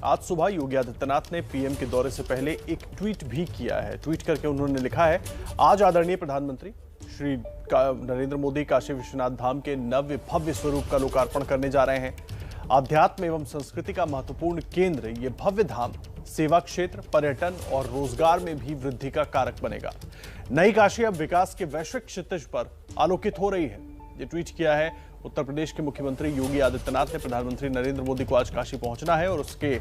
आज सुबह योगी आदित्यनाथ ने पीएम के दौरे से पहले एक ट्वीट भी किया है। ट्वीट करके उन्होंने लिखा है, आज आदरणीय प्रधानमंत्री श्री नरेंद्र मोदी काशी विश्वनाथ धाम के नव्य भव्य स्वरूप का लोकार्पण करने जा रहे हैं। आध्यात्म एवं संस्कृति का महत्वपूर्ण केंद्र ये भव्य धाम सेवा क्षेत्र, पर्यटन और रोजगार में भी वृद्धि का कारक बनेगा। नई काशी अब विकास के वैश्विक क्षितिज पर आलोकित हो रही है। ये ट्वीट किया है उत्तर प्रदेश के मुख्यमंत्री योगी आदित्यनाथ ने। प्रधानमंत्री नरेंद्र मोदी को आज काशी पहुंचना है और उसके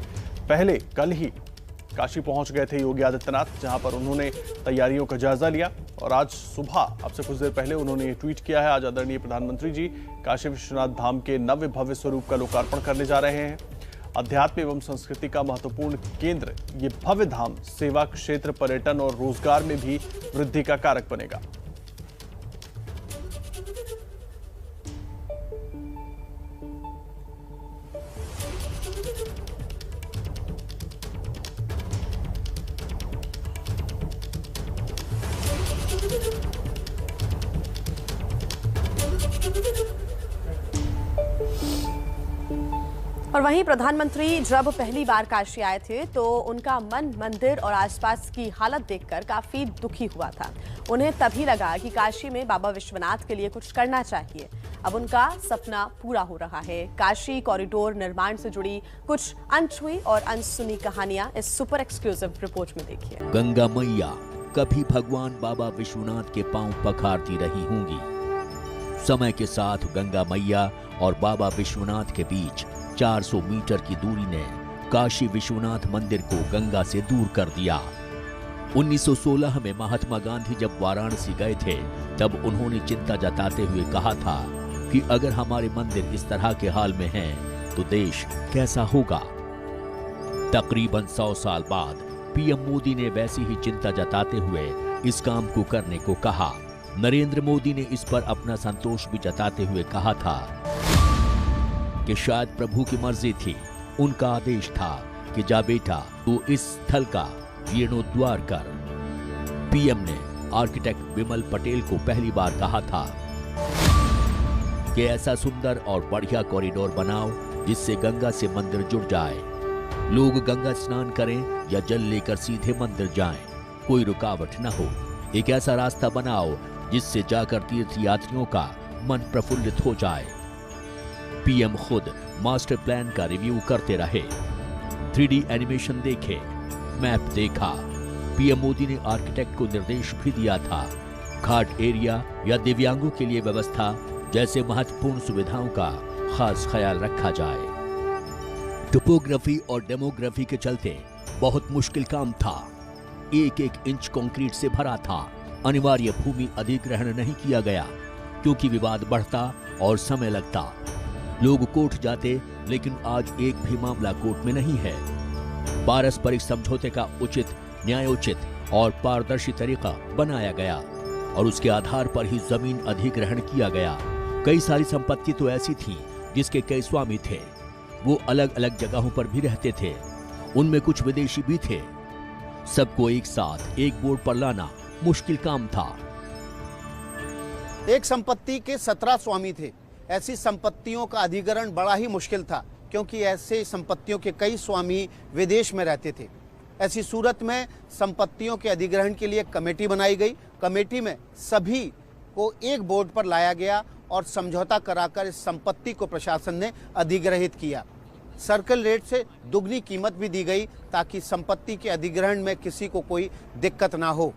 पहले कल ही काशी पहुंच गए थे योगी आदित्यनाथ, जहां पर उन्होंने तैयारियों का जायजा लिया। और आज सुबह अब से कुछ देर पहले उन्होंने ये ट्वीट किया है, आज आदरणीय प्रधानमंत्री जी काशी विश्वनाथ धाम के नव्य भव्य स्वरूप का लोकार्पण करने जा रहे हैं। अध्यात्म एवं संस्कृति का महत्वपूर्ण केंद्र ये भव्य धाम सेवा क्षेत्र, पर्यटन और रोजगार में भी वृद्धि का कारक बनेगा। और वहीं प्रधानमंत्री जब पहली बार काशी आए थे तो उनका मन मंदिर और आसपास की हालत देखकर काफी दुखी हुआ था। उन्हें तभी लगा कि काशी में बाबा विश्वनाथ के लिए कुछ करना चाहिए। अब उनका सपना पूरा हो रहा है। काशी कॉरिडोर निर्माण से जुड़ी कुछ अनछुई और अनसुनी कहानियां इस सुपर एक्सक्लूसिव रिपोर्ट में देखिए। गंगा मैया कभी भगवान बाबा विश्वनाथ के पांव पखारती रही होंगी। समय के साथ गंगा मैया और बाबा विश्वनाथ के बीच 400 मीटर की दूरी ने काशी विश्वनाथ मंदिर को गंगा से दूर कर दिया। 1916 में महात्मा गांधी जब वाराणसी गए थे तब उन्होंने चिंता जताते हुए कहा था कि अगर हमारे मंदिर इस तरह के हाल में हैं तो देश कैसा होगा। तकरीबन 100 साल बाद पीएम मोदी ने वैसी ही चिंता जताते हुए इस काम को करने को कहा। नरेंद्र मोदी ने इस पर अपना संतोष भी जताते हुए कहा था कि शायद प्रभु की मर्जी थी, उनका आदेश था कि जा बेटा तू इस स्थल का जीर्णोद्धार कर। पीएम ने आर्किटेक्ट विमल पटेल को पहली बार कहा था कि ऐसा सुंदर और बढ़िया कॉरिडोर बनाओ जिससे गंगा से मंदिर जुड़ जाए। लोग गंगा स्नान करें या जल लेकर सीधे मंदिर जाएं, कोई रुकावट न हो। एक ऐसा रास्ता बनाओ जिससे जाकर तीर्थ यात्रियों का मन प्रफुल्लित हो जाए। पीएम खुद मास्टर प्लान का रिव्यू करते रहे, 3D एनिमेशन देखे, मैप देखा। पीएम मोदी ने आर्किटेक्ट को निर्देश भी दिया था घाट एरिया या दिव्यांगों के लिए व्यवस्था जैसे महत्वपूर्ण सुविधाओं का खास ख्याल रखा जाए। टोपोग्राफी और डेमोग्राफी के चलते बहुत मुश्किल काम था। एक एक इंच कंक्रीट से भरा था। अनिवार्य भूमि अधिग्रहण नहीं किया गया क्योंकि विवाद बढ़ता और समय लगता। लोग कोर्ट जाते, लेकिन आज एक भी मामला कोर्ट में नहीं है। पारस्परिक समझौते का उचित, न्यायोचित और पारदर्शी तरीका बनाया गया और उसके आधार पर ही जमीन अधिग्रहण किया गया। कई सारी संपत्ति तो ऐसी थी जिसके कई स्वामी थे। वो अलग अलग जगहों पर भी रहते थे, उनमें कुछ विदेशी भी थे। सबको एक साथ एक बोर्ड पर लाना मुश्किल काम था। एक संपत्ति के 17 स्वामी थे। ऐसी संपत्तियों का अधिग्रहण बड़ा ही मुश्किल था क्योंकि ऐसे संपत्तियों के कई स्वामी विदेश में रहते थे। ऐसी सूरत में संपत्तियों के अधिग्रहण के लिए कमेटी बनाई गई। कमेटी में सभी को एक बोर्ड पर लाया गया और समझौता कराकर इस संपत्ति को प्रशासन ने अधिग्रहित किया। सर्कल रेट से दुगनी कीमत भी दी गई ताकि संपत्ति के अधिग्रहण में किसी को कोई दिक्कत ना हो।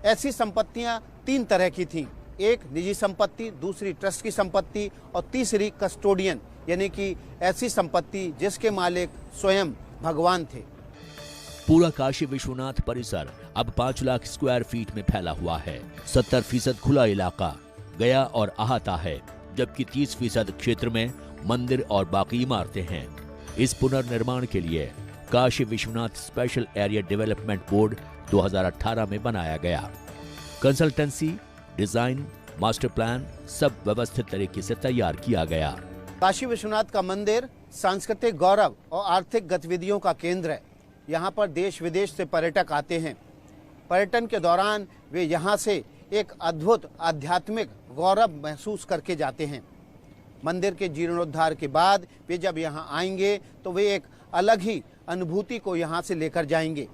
ऐसी संपत्तियां 3 तरह की थीं। एक निजी संपत्ति, दूसरी ट्रस्ट की संपत्ति और तीसरी कस्टोडियन, यानी कि ऐसी संपत्ति जिसके मालिक स्वयं भगवान थे। पूरा काशी विश्वनाथ परिसर अब 5 लाख स्क्वायर फीट में फैला हुआ है। 70% खुला इलाका गया और अहाता है, जबकि 30% क्षेत्र में मंदिर और बाकी इमारतें हैं। इस पुनर्निर्माण के लिए Kashi Vishwanath special area development board 2018 में बनाया गया। कंसल्टेंसी, डिजाइन, मास्टर प्लान सब व्यवस्थित तरीके से तैयार किया गया। काशी विश्वनाथ का मंदिर सांस्कृतिक गौरव और आर्थिक गतिविधियों का केंद्र है। यहाँ पर देश विदेश से पर्यटक आते हैं। पर्यटन के दौरान वे यहाँ से एक अद्भुत आध्यात्मिक गौरव महसूस करके जाते हैं। मंदिर के जीर्णोद्धार के बाद वे जब यहाँ आएंगे तो वे एक अलग ही अनुभूति को यहाँ से लेकर जाएंगे।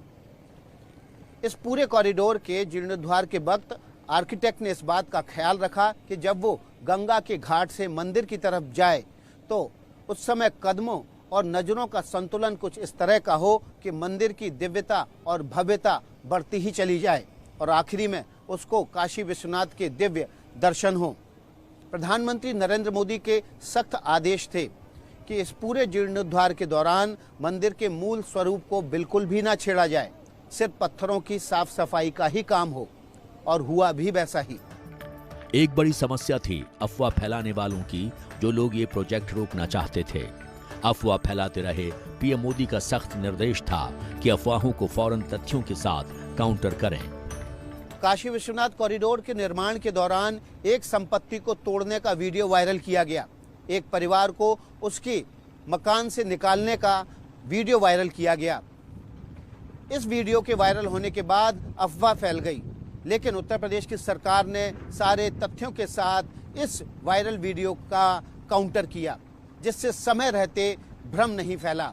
इस पूरे कॉरिडोर के जीर्णोद्धार के वक्त आर्किटेक्ट ने इस बात का ख्याल रखा कि जब वो गंगा के घाट से मंदिर की तरफ जाए तो उस समय कदमों और नजरों का संतुलन कुछ इस तरह का हो कि मंदिर की दिव्यता और भव्यता बढ़ती ही चली जाए और आखिरी में उसको काशी विश्वनाथ के दिव्य दर्शन हो। प्रधानमंत्री नरेंद्र मोदी के सख्त आदेश थे कि इस पूरे जीर्णोद्धार के दौरान मंदिर के मूल स्वरूप को बिल्कुल भी ना छेड़ा जाए, सिर्फ पत्थरों की साफ सफाई का ही काम हो, और हुआ भी वैसा ही। एक बड़ी समस्या थी अफवाह फैलाने वालों की, जो लोग ये प्रोजेक्ट रोकना चाहते थे। अफवाह फैलाते रहे पीएम मोदी का सख्त निर्देश था कि अफवाहों को फौरन तथ्यों के साथ काउंटर करें। काशी विश्वनाथ कॉरिडोर के निर्माण के दौरान एक संपत्ति को तोड़ने का वीडियो वायरल किया गया। एक परिवार को उसके मकान से निकालने का वीडियो वायरल किया गया। इस वीडियो के वायरल होने के बाद अफवाह फैल गई, लेकिन उत्तर प्रदेश की सरकार ने सारे तथ्यों के साथ इस वायरल वीडियो का काउंटर किया, जिससे समय रहते भ्रम नहीं फैला।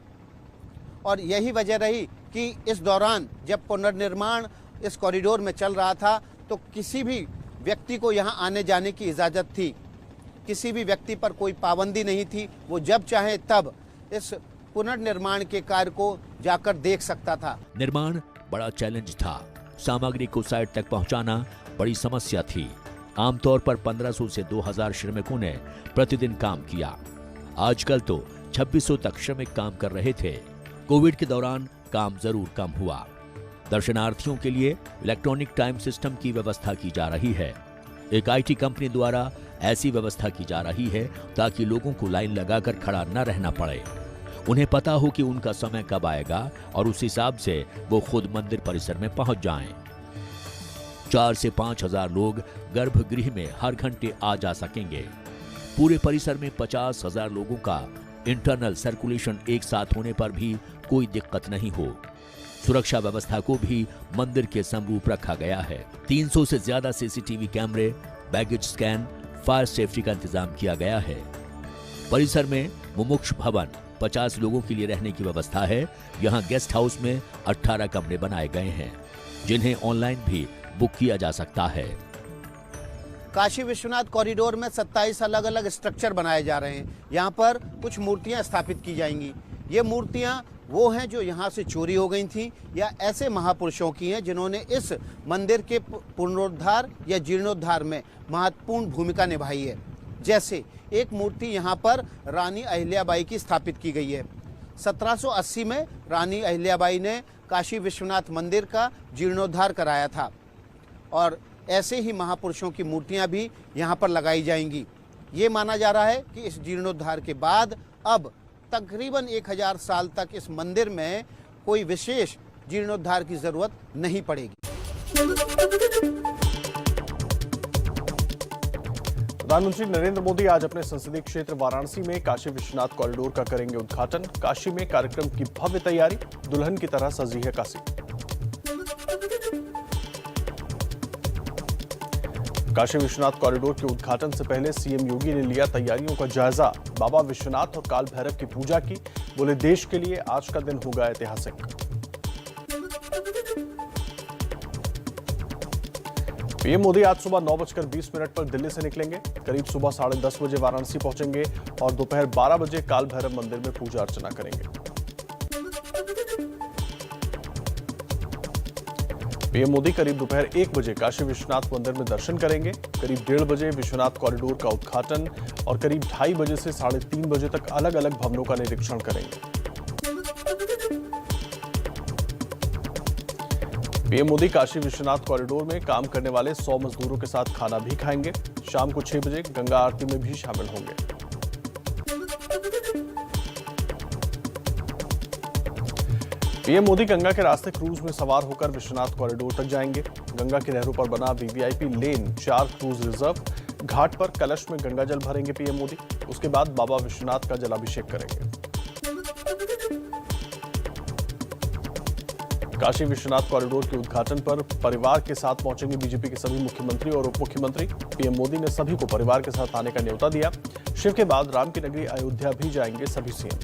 और यही वजह रही कि इस दौरान जब पुनर्निर्माण इस कॉरिडोर में चल रहा था तो किसी भी व्यक्ति को यहाँ आने जाने की इजाज़त थी, किसी भी व्यक्ति पर कोई पाबंदी नहीं थी। वो जब चाहे तब इस पुनर्निर्माण के कार्य को जाकर देख सकता था। निर्माण बड़ा चैलेंज था। सामग्री को साइट तक पहुंचाना बड़ी समस्या थी। आमतौर पर 1500 से 2000 श्रमिकों ने प्रतिदिन काम किया। आजकल तो 2600 तक श्रमिक काम कर रहे थे। कोविड के दौरान काम जरूर कम हुआ। दर्शनार्थियों के लिए इलेक्ट्रॉनिक टाइम सिस्टम की व्यवस्था की जा रही है। एक आईटी कंपनी द्वारा ऐसी व्यवस्था की जा रही है ताकि लोगों को लाइन लगाकर खड़ा न रहना पड़े। उन्हें पता हो कि उनका समय कब आएगा और उस हिसाब से वो खुद मंदिर परिसर में पहुंच जाएं। 4 से 5,000 लोग गर्भगृह में हर घंटे आ जा सकेंगे। पूरे परिसर में 50,000 लोगों का इंटरनल सर्कुलेशन एक साथ होने पर भी कोई दिक्कत नहीं हो। सुरक्षा व्यवस्था को भी मंदिर के समरूप रखा गया है। 300 से ज्यादा सीसीटीवी कैमरे, बैगेज स्कैन, फायर सेफ्टी का इंतजाम किया गया है। परिसर में मुमुक्ष भवन 50 लोगों के लिए रहने की व्यवस्था है। यहाँ गेस्ट हाउस में 18 कमरे बनाए गए हैं, जिन्हें ऑनलाइन भी बुक किया जा सकता है। काशी विश्वनाथ कॉरिडोर में 27 अलग अलग स्ट्रक्चर बनाए जा रहे हैं। यहाँ पर कुछ मूर्तियाँ स्थापित की जाएंगी। ये मूर्तियाँ वो हैं जो यहाँ से चोरी हो गई थी या ऐसे महापुरुषों की हैं जिन्होंने इस मंदिर के पुनरुद्धार या जीर्णोद्धार में महत्वपूर्ण भूमिका निभाई है। जैसे एक मूर्ति यहाँ पर रानी अहिल्याबाई की स्थापित की गई है। 1780 में रानी अहिल्याबाई ने काशी विश्वनाथ मंदिर का जीर्णोद्धार कराया था और ऐसे ही महापुरुषों की मूर्तियाँ भी यहाँ पर लगाई जाएंगी। ये माना जा रहा है कि इस जीर्णोद्धार के बाद अब तकरीबन 1000 साल तक इस मंदिर में कोई विशेष जीर्णोद्धार की जरूरत नहीं पड़ेगी। प्रधानमंत्री नरेंद्र मोदी आज अपने संसदीय क्षेत्र वाराणसी में काशी विश्वनाथ कॉरिडोर का करेंगे उद्घाटन। काशी में कार्यक्रम की भव्य तैयारी, दुल्हन की तरह सजी है काशी। काशी विश्वनाथ कॉरिडोर के उद्घाटन से पहले सीएम योगी ने लिया तैयारियों का जायजा। बाबा विश्वनाथ और काल भैरव की पूजा की। बोले, देश के लिए आज का दिन होगा ऐतिहासिक। पीएम मोदी आज सुबह 9:20 पर दिल्ली से निकलेंगे। करीब सुबह 10:30 बजे वाराणसी पहुंचेंगे और दोपहर 12 बजे काल भैरव मंदिर में पूजा अर्चना करेंगे। पीएम मोदी करीब दोपहर 1 बजे काशी विश्वनाथ मंदिर में दर्शन करेंगे। करीब 1:30 बजे विश्वनाथ कॉरिडोर का उद्घाटन और करीब 2:30 बजे से 3:30 बजे तक अलग अलग भवनों का निरीक्षण करेंगे। पीएम मोदी काशी विश्वनाथ कॉरिडोर में काम करने वाले 100 मजदूरों के साथ खाना भी खाएंगे। शाम को 6 बजे गंगा आरती में भी शामिल होंगे। पीएम मोदी गंगा के रास्ते क्रूज में सवार होकर विश्वनाथ कॉरिडोर तक जाएंगे। गंगा की नहरों पर बना वीवीआईपी लेन 4 क्रूज रिजर्व घाट पर कलश में गंगा जल भरेंगे पीएम मोदी। उसके बाद बाबा विश्वनाथ का जलाभिषेक करेंगे। काशी विश्वनाथ कॉरिडोर के उद्घाटन पर परिवार के साथ पहुंचेंगे बीजेपी के सभी मुख्यमंत्री और उप मुख्यमंत्री। पीएम मोदी ने सभी को परिवार के साथ आने का न्योता दिया। शिव के बाद राम की नगरी अयोध्या भी जाएंगे सभी सीएम।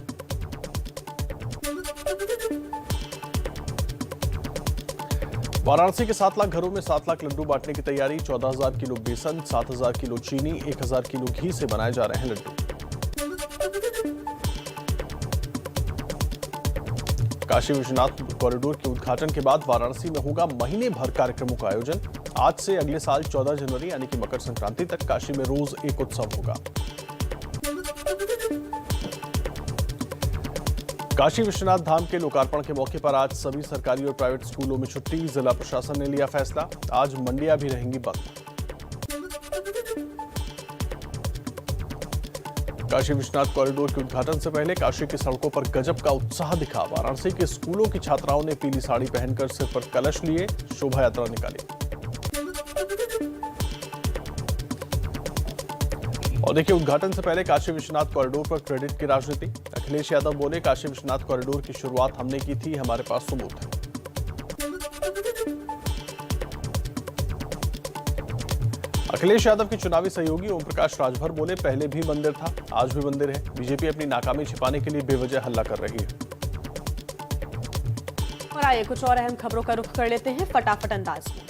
वाराणसी के 7 लाख घरों में 7 लाख लड्डू बांटने की तैयारी। 14,000 किलो बेसन, 7,000 किलो चीनी, 1,000 किलो घी से बनाए जा रहे हैं लड्डू। काशी विश्वनाथ कॉरिडोर के उद्घाटन के बाद वाराणसी में होगा महीने भर कार्यक्रमों का आयोजन। आज से अगले साल 14 जनवरी यानी कि मकर संक्रांति तक काशी में रोज एक उत्सव होगा। काशी विश्वनाथ धाम के लोकार्पण के मौके पर आज सभी सरकारी और प्राइवेट स्कूलों में छुट्टी। जिला प्रशासन ने लिया फैसला, आज मंडियां भी रहेंगी बंद। काशी विश्वनाथ कॉरिडोर के उद्घाटन से पहले काशी की सड़कों पर गजब का उत्साह दिखा। वाराणसी के स्कूलों की छात्राओं ने पीली साड़ी पहनकर सिर पर कलश लिए शोभा यात्रा निकाली। और देखिए, उद्घाटन से पहले काशी विश्वनाथ कॉरिडोर पर क्रेडिट की राजनीति। अखिलेश यादव बोले, काशी विश्वनाथ कॉरिडोर की शुरुआत हमने की थी, हमारे पास सबूत है। अखिलेश यादव के चुनावी सहयोगी ओम प्रकाश राजभर बोले, पहले भी मंदिर था, आज भी मंदिर है। बीजेपी अपनी नाकामी छिपाने के लिए बेवजह हल्ला कर रही है। और आइए कुछ और अहम खबरों का रुख कर लेते हैं फटाफट अंदाज में।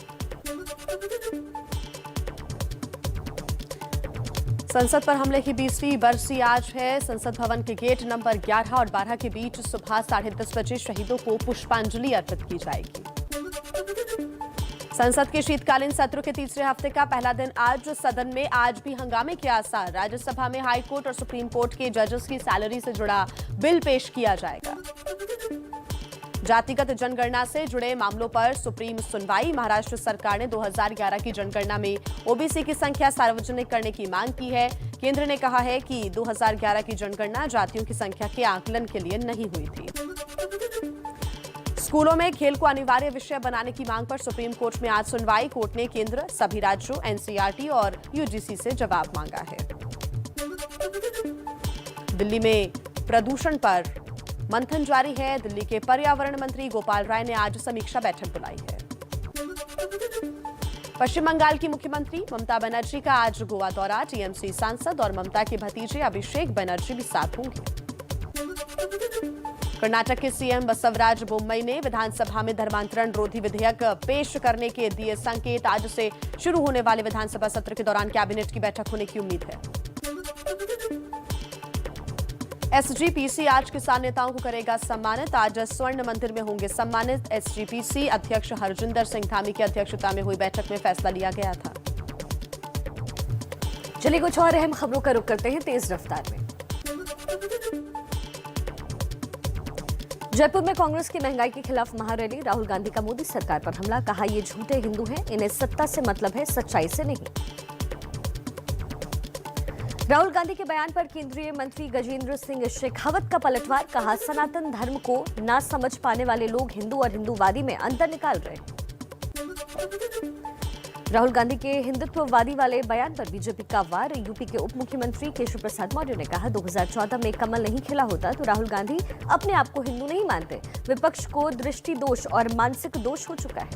संसद पर हमले की 20वीं बरसी आज है। संसद भवन के गेट नंबर 11 और 12 के बीच सुबह 10:30 बजे शहीदों को पुष्पांजलि अर्पित की जाएगी। संसद के शीतकालीन सत्र के तीसरे हफ्ते का पहला दिन आज। सदन में आज भी हंगामे के आसार। राज्यसभा में हाई कोर्ट और सुप्रीम कोर्ट के जजेस की सैलरी से जुड़ा बिल पेश किया जाएगा। जातिगत जनगणना से जुड़े मामलों पर सुप्रीम सुनवाई। महाराष्ट्र सरकार ने 2011 की जनगणना में ओबीसी की संख्या सार्वजनिक करने की मांग की है। केंद्र ने कहा है कि 2011 की जनगणना जातियों की संख्या के आकलन के लिए नहीं हुई थी। स्कूलों में खेल को अनिवार्य विषय बनाने की मांग पर सुप्रीम कोर्ट में आज सुनवाई। कोर्ट ने केंद्र, सभी राज्यों, एनसीईआरटी और यूजीसी से जवाब मांगा है। दिल्ली में प्रदूषण पर मंथन जारी है। दिल्ली के पर्यावरण मंत्री गोपाल राय ने आज समीक्षा बैठक बुलाई है। पश्चिम बंगाल की मुख्यमंत्री ममता बनर्जी का आज गोवा दौरा। टीएमसी सांसद और ममता के भतीजे अभिषेक बनर्जी भी साथ होंगे। कर्नाटक के सीएम बसवराज बोम्मई ने विधानसभा में धर्मांतरण रोधी विधेयक पेश करने के दिए संकेत। आज से शुरू होने वाले विधानसभा सत्र के दौरान कैबिनेट की बैठक होने की उम्मीद है। एसजीपीसी आज किसान नेताओं को करेगा सम्मानित। आज स्वर्ण मंदिर में होंगे सम्मानित। एसजीपीसी अध्यक्ष हरजिंदर सिंह धामी की अध्यक्षता में हुई बैठक में फैसला लिया गया था। चलिए कुछ और अहम खबरों का रुख करते हैं तेज रफ्तार में। जयपुर में कांग्रेस की महंगाई के खिलाफ महारैली। राहुल गांधी का मोदी सरकार पर हमला। कहा ये झूठे हिंदू हैं, इन्हें सत्ता से मतलब है, सच्चाई से नहीं। राहुल गांधी के बयान पर केंद्रीय मंत्री गजेंद्र सिंह शेखावत का पलटवार। कहा सनातन धर्म को ना समझ पाने वाले लोग हिंदू और हिंदूवादी में अंतर निकाल रहे हैं। राहुल गांधी के हिंदुत्ववादी वाले बयान पर बीजेपी का वार। यूपी के उप मुख्यमंत्री केशव प्रसाद मौर्य ने कहा 2014 में कमल नहीं खिला होता तो राहुल गांधी अपने आप को हिंदू नहीं मानते। विपक्ष को दृष्टि दोष और मानसिक दोष हो चुका है।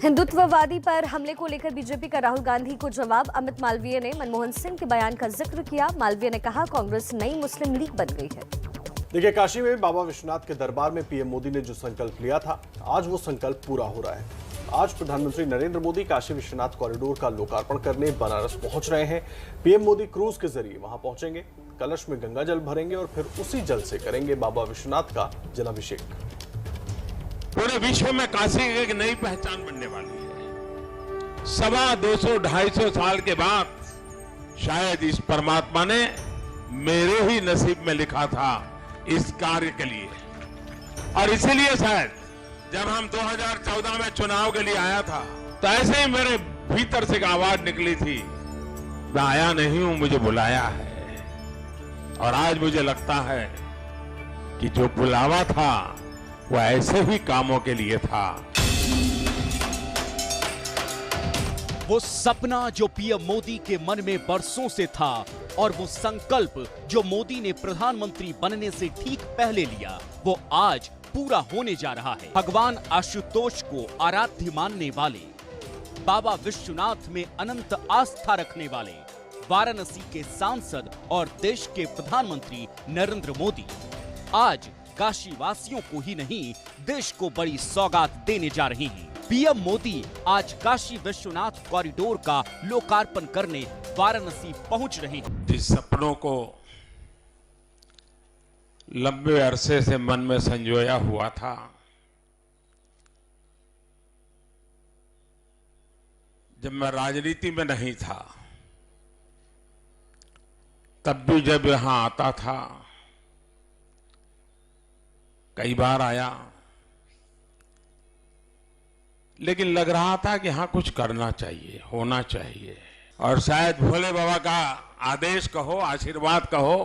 हिंदुत्ववादी पर हमले को लेकर बीजेपी का राहुल गांधी को जवाब। अमित मालवीय ने मनमोहन सिंह के बयान का जिक्र किया। मालवीय ने कहा कांग्रेस नई मुस्लिम लीग बन गई है। देखिए, काशी में बाबा विश्वनाथ के दरबार में पीएम मोदी ने जो संकल्प लिया था, आज वो संकल्प पूरा हो रहा है। आज प्रधानमंत्री नरेंद्र मोदी काशी विश्वनाथ कॉरिडोर का लोकार्पण करने बनारस पहुंच रहे हैं। पीएम मोदी क्रूज के जरिए वहां पहुंचेंगे, कलश में गंगा जल भरेंगे और फिर उसी जल से करेंगे बाबा विश्वनाथ का जलाभिषेक। पूरे विश्व में काशी एक नई पहचान बनने वाली है। 250-250 साल के बाद शायद इस परमात्मा ने मेरे ही नसीब में लिखा था इस कार्य के लिए, और इसीलिए शायद जब हम 2014 में चुनाव के लिए आया था तो ऐसे ही मेरे भीतर से एक आवाज निकली थी, मैं आया नहीं हूं, मुझे बुलाया है। और आज मुझे लगता है कि जो बुलावा था वो ऐसे ही कामों के लिए था। वो सपना जो पीएम मोदी के मन में बरसों से था और वो संकल्प जो मोदी ने प्रधानमंत्री बनने से ठीक पहले लिया, वो आज पूरा होने जा रहा है। भगवान आशुतोष को आराध्य मानने वाले, बाबा विश्वनाथ में अनंत आस्था रखने वाले वाराणसी के सांसद और देश के प्रधानमंत्री नरेंद्र मोदी आज काशी वासियों को ही नहीं, देश को बड़ी सौगात देने जा रही हैं। पीएम मोदी आज काशी विश्वनाथ कॉरिडोर का लोकार्पण करने वाराणसी पहुंच रहे हैं। जिस सपनों को लंबे अरसे से मन में संजोया हुआ था, जब मैं राजनीति में नहीं था, तब भी जब यहां आता था, कई बार आया, लेकिन लग रहा था कि हाँ कुछ करना चाहिए, होना चाहिए। और शायद भोले बाबा का आदेश कहो, आशीर्वाद कहो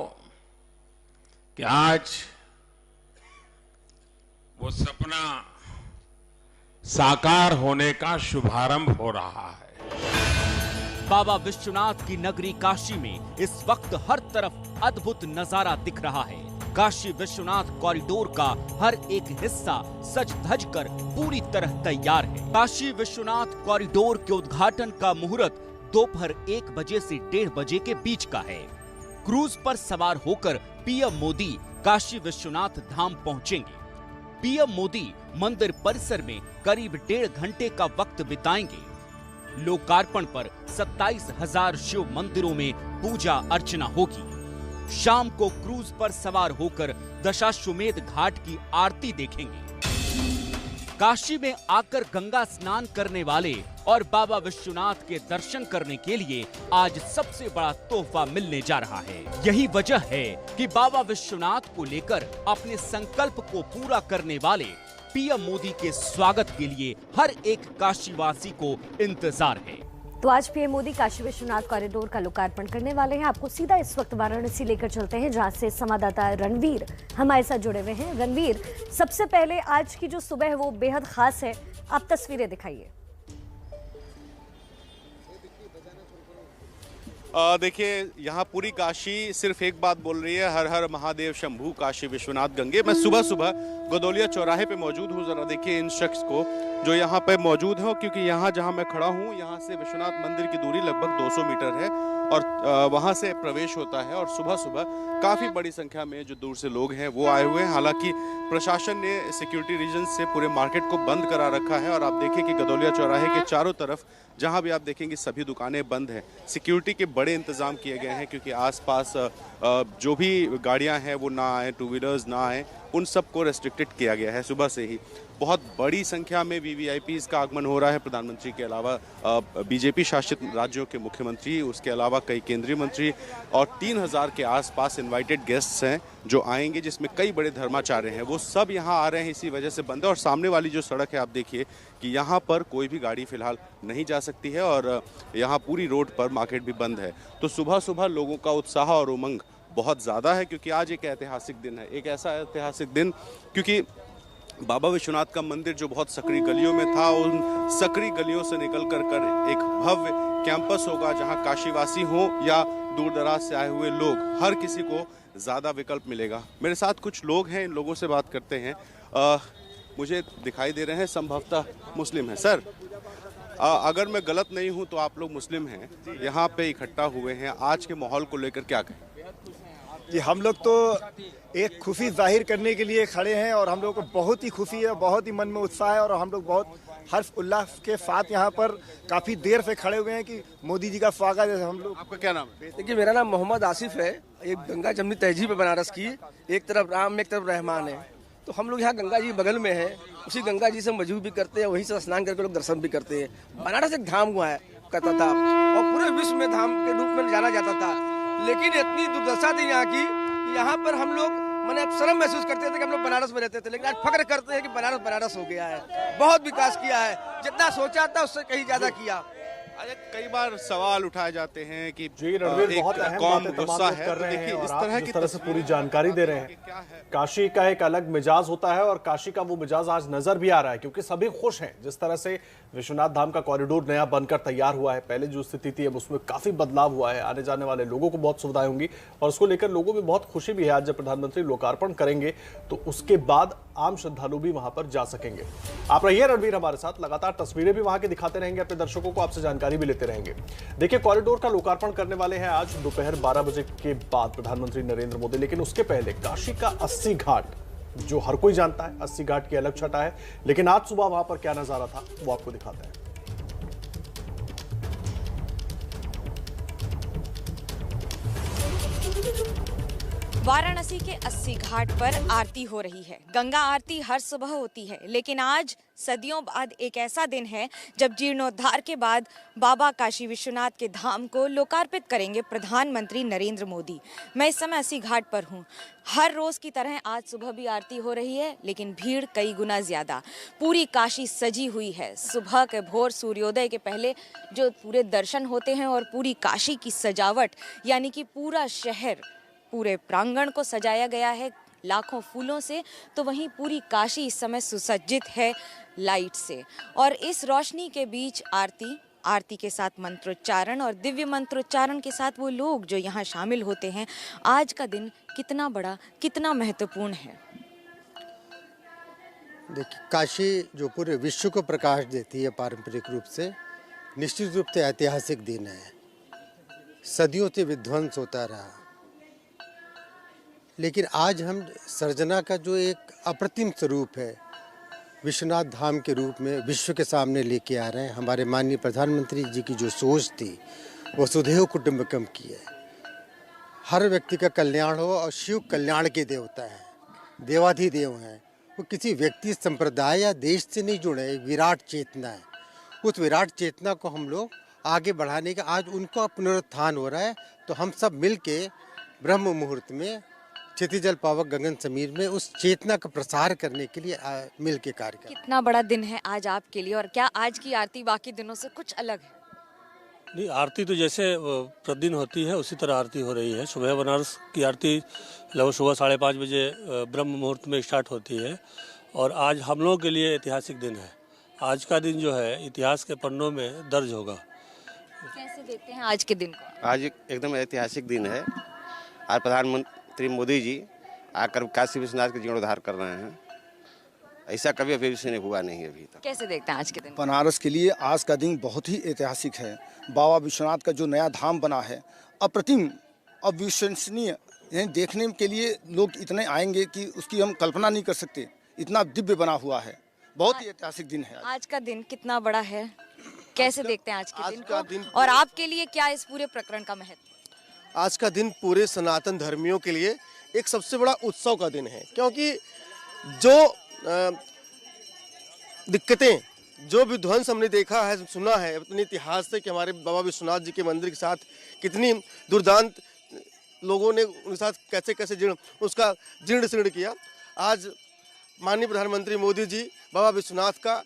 कि आज वो सपना साकार होने का शुभारंभ हो रहा है। बाबा विश्वनाथ की नगरी काशी में इस वक्त हर तरफ अद्भुत नजारा दिख रहा है। काशी विश्वनाथ कॉरिडोर का हर एक हिस्सा सज धज कर पूरी तरह तैयार है। काशी विश्वनाथ कॉरिडोर के उद्घाटन का मुहूर्त दोपहर 1 बजे से 1:30 बजे के बीच का है। क्रूज पर सवार होकर पीएम मोदी काशी विश्वनाथ धाम पहुंचेंगे। पीएम मोदी मंदिर परिसर में करीब 1.5 घंटे का वक्त बिताएंगे। लोकार्पण पर 27,000 शिव मंदिरों में पूजा अर्चना होगी। शाम को क्रूज पर सवार होकर दशाश्वमेध घाट की आरती देखेंगे। काशी में आकर गंगा स्नान करने वाले और बाबा विश्वनाथ के दर्शन करने के लिए आज सबसे बड़ा तोहफा मिलने जा रहा है। यही वजह है कि बाबा विश्वनाथ को लेकर अपने संकल्प को पूरा करने वाले पीएम मोदी के स्वागत के लिए हर एक काशीवासी को इंतजार है। तो आज पीएम मोदी काशी विश्वनाथ कॉरिडोर का लोकार्पण करने वाले हैं। आपको सीधा इस वक्त वाराणसी लेकर चलते हैं, जहां से संवाददाता रणवीर हमारे साथ जुड़े हुए हैं। रणवीर, सबसे पहले आज की जो सुबह है वो बेहद खास है, आप तस्वीरें दिखाइए। देखिए, यहाँ पूरी काशी सिर्फ एक बात बोल रही है, हर हर महादेव शंभू काशी विश्वनाथ गंगे। मैं सुबह सुबह गोदौलिया चौराहे पे मौजूद हूँ। जरा देखिए इन शख्स को जो यहाँ पे मौजूद है, क्योंकि यहाँ जहाँ मैं खड़ा हूँ, यहाँ से विश्वनाथ मंदिर की दूरी लगभग 200 मीटर है और वहाँ से प्रवेश होता है। और सुबह सुबह काफ़ी बड़ी संख्या में जो दूर से लोग हैं वो आए हुए हैं। हालांकि प्रशासन ने सिक्योरिटी रीजन से पूरे मार्केट को बंद करा रखा है। और आप देखिए कि गोदौलिया चौराहे के चारों तरफ जहाँ भी आप देखेंगे सभी दुकानें बंद हैं। सिक्योरिटी के बड़े इंतजाम किए गए हैं, क्योंकि आसपास जो भी गाड़ियाँ हैं वो ना आए, 2 व्हीलर्स ना आए, उन सबको रेस्ट्रिक्टेड किया गया है। सुबह से ही बहुत बड़ी संख्या में वीवीआईपीज का आगमन हो रहा है। प्रधानमंत्री के अलावा बीजेपी शासित राज्यों के मुख्यमंत्री, उसके अलावा कई केंद्रीय मंत्री और 3000 के आसपास इनवाइटेड गेस्ट्स हैं जो आएंगे, जिसमें कई बड़े धर्माचार्य हैं। वो सब यहाँ आ रहे हैं, इसी वजह से बंद है। और सामने वाली जो सड़क है आप देखिए कि यहाँ पर कोई भी गाड़ी फिलहाल नहीं जा सकती है और यहाँ पूरी रोड पर मार्केट भी बंद है। तो सुबह सुबह लोगों का उत्साह और उमंग बहुत ज़्यादा है, क्योंकि आज एक ऐतिहासिक दिन है। एक ऐसा ऐतिहासिक दिन क्योंकि बाबा विश्वनाथ का मंदिर जो बहुत सकरी गलियों में था, उन सकरी गलियों से निकल कर एक भव्य कैंपस होगा, जहां काशीवासी हो या दूर दराज से आए हुए लोग, हर किसी को ज़्यादा विकल्प मिलेगा। मेरे साथ कुछ लोग हैं, इन लोगों से बात करते हैं। मुझे दिखाई दे रहे हैं संभवतः मुस्लिम हैं। सर, अगर मैं गलत नहीं हूं तो आप लोग मुस्लिम हैं, यहाँ पे इकट्ठा हुए हैं, आज के माहौल को लेकर क्या कहें? जी, हम लोग तो एक खुशी जाहिर करने के लिए खड़े हैं और हम लोग को बहुत ही खुशी है, बहुत ही मन में उत्साह है और हम लोग बहुत हर्ष उल्लास के साथ यहाँ पर काफ़ी देर से खड़े हुए हैं कि मोदी जी का स्वागत है। हम लोग। आपका क्या नाम है? देखिए, मेरा नाम मोहम्मद आसिफ है। एक गंगा जमनी तहजीब है बनारस की, एक तरफ राम एक तरफ रहमान है। तो हम लोग यहाँ गंगा जी बगल में है, उसी गंगा जी से वजू भी करते हैं, वहीं से स्नान करके लोग दर्शन भी करते हैं। बनारस एक धाम हुआ है कहता था और पूरे विश्व में धाम के रूप में जाना जाता था, लेकिन इतनी दुर्दशा थी यहाँ की, यहाँ पर हम लोग मैंने शर्म महसूस करते थे कि हम लोग बनारस में रहते थे, लेकिन आज फख्र करते हैं कि बनारस बनारस हो गया है। बहुत विकास किया है, जितना सोचा था उससे कहीं ज्यादा किया। अरे कई बार सवाल उठाए जाते हैं कि बहुत कौम गुस्सा है, कर रहे हैं और इस आप तरह जिस की तरह से पूरी जानकारी दे रहे हैं। काशी का एक अलग मिजाज होता है और काशी का वो मिजाज आज नजर भी आ रहा है, क्योंकि सभी खुश हैं जिस तरह से विश्वनाथ धाम का कॉरिडोर नया बनकर तैयार हुआ है। पहले जो स्थिति थी अब उसमें काफी बदलाव हुआ है, आने जाने वाले लोगों को बहुत सुविधाएं होंगी और उसको लेकर लोगों में बहुत खुशी भी है। आज जब प्रधानमंत्री लोकार्पण करेंगे तो उसके बाद आम श्रद्धालु भी वहां पर जा सकेंगे। आप रहिए रणवीर हमारे साथ, लगातार तस्वीरें भी वहां की दिखाते रहेंगे अपने दर्शकों को, आपसे जानकारी भी लेते रहेंगे। देखिए, कॉरिडोर का लोकार्पण करने वाले हैं आज दोपहर 12 बजे के बाद प्रधानमंत्री नरेंद्र मोदी, लेकिन उसके पहले काशी का 80 घाट जो हर कोई जानता है, 80 घाट की अलग छटा है, लेकिन आज सुबह वहां पर क्या नजारा था वो आपको दिखाते हैं। वाराणसी के 80 घाट पर आरती हो रही है। गंगा आरती हर सुबह होती है, लेकिन आज सदियों बाद एक ऐसा दिन है जब जीर्णोद्धार के बाद बाबा काशी विश्वनाथ के धाम को लोकार्पित करेंगे प्रधानमंत्री नरेंद्र मोदी। मैं इस समय 80 घाट पर हूँ। हर रोज की तरह आज सुबह भी आरती हो रही है, लेकिन भीड़ कई गुना ज्यादा। पूरी काशी सजी हुई है। सुबह के भोर सूर्योदय के पहले जो पूरे दर्शन होते हैं और पूरी काशी की सजावट, यानी कि पूरा शहर, पूरे प्रांगण को सजाया गया है लाखों फूलों से, तो वहीं पूरी काशी इस समय सुसज्जित है लाइट से। और इस रोशनी के बीच आरती के साथ मंत्रोच्चारण और दिव्य मंत्रोच्चारण के साथ वो लोग जो यहाँ शामिल होते हैं। आज का दिन कितना बड़ा, कितना महत्वपूर्ण है। देखिए, काशी जो पूरे विश्व को प्रकाश देती है पारंपरिक रूप से, निश्चित रूप से ऐतिहासिक दिन है। सदियों से विध्वंस होता रहा, लेकिन आज हम सर्जना का जो एक अप्रतिम स्वरूप है विश्वनाथ धाम के रूप में विश्व के सामने लेके आ रहे हैं। हमारे माननीय प्रधानमंत्री जी की जो सोच थी वो वसुधैव कुटुंबकम की है। हर व्यक्ति का कल्याण हो, और शिव कल्याण के देवता हैं, देवाधिदेव हैं। वो किसी व्यक्ति, संप्रदाय या देश से नहीं जुड़े, एक विराट चेतना है। उस विराट चेतना को हम लोग आगे बढ़ाने का आज उनका पुनरुत्थान हो रहा है। तो हम सब मिल के ब्रह्म मुहूर्त में क्षितिजल पावक गगन समीर में उस चेतना का प्रसार करने के लिए मिल के कार्य करें। कितना बड़ा दिन है आज आपके लिए, और क्या आज की आरती बाकी दिनों से कुछ अलग है? नहीं, आरती तो जैसे प्रतिदिन होती है उसी तरह आरती हो रही है। सुबह बनारस की आरती लगभग सुबह 5:30 बजे ब्रह्म मुहूर्त में स्टार्ट होती है, और आज हम लोगों के लिए ऐतिहासिक दिन है। आज का दिन जो है इतिहास के पन्नों में दर्ज होगा। कैसे देखते हैं आज के दिन को? आज एकदम ऐतिहासिक दिन है। आज प्रधानमंत्री मोदी जी आकर काशी विश्वनाथ के जीर्णोद्धार कर रहे हैं। ऐसा कभी अभी से हुआ नहीं अभी तक। कैसे देखते हैं आज के दिन? बनारस के लिए आज का दिन बहुत ही ऐतिहासिक है। बाबा विश्वनाथ का जो नया धाम बना है, अप्रतिम, अविश्वसनीय। देखने के लिए लोग इतने आएंगे कि उसकी हम कल्पना नहीं कर सकते। इतना दिव्य बना हुआ है, बहुत ही ऐतिहासिक दिन है। आज का दिन कितना बड़ा है, कैसे देखते हैं आज के दिन को, और आपके लिए क्या इस पूरे प्रकरण का महत्व? आज का दिन पूरे सनातन धर्मियों के लिए एक सबसे बड़ा उत्सव का दिन है, क्योंकि जो दिक्कतें, जो विध्वंस हमने देखा है, सुना है अपने इतिहास से कि हमारे बाबा विश्वनाथ जी के मंदिर के साथ कितनी दुर्दांत लोगों ने उनके साथ कैसे कैसे उसका जीर्ण शीर्ण किया। आज माननीय प्रधानमंत्री मोदी जी बाबा विश्वनाथ का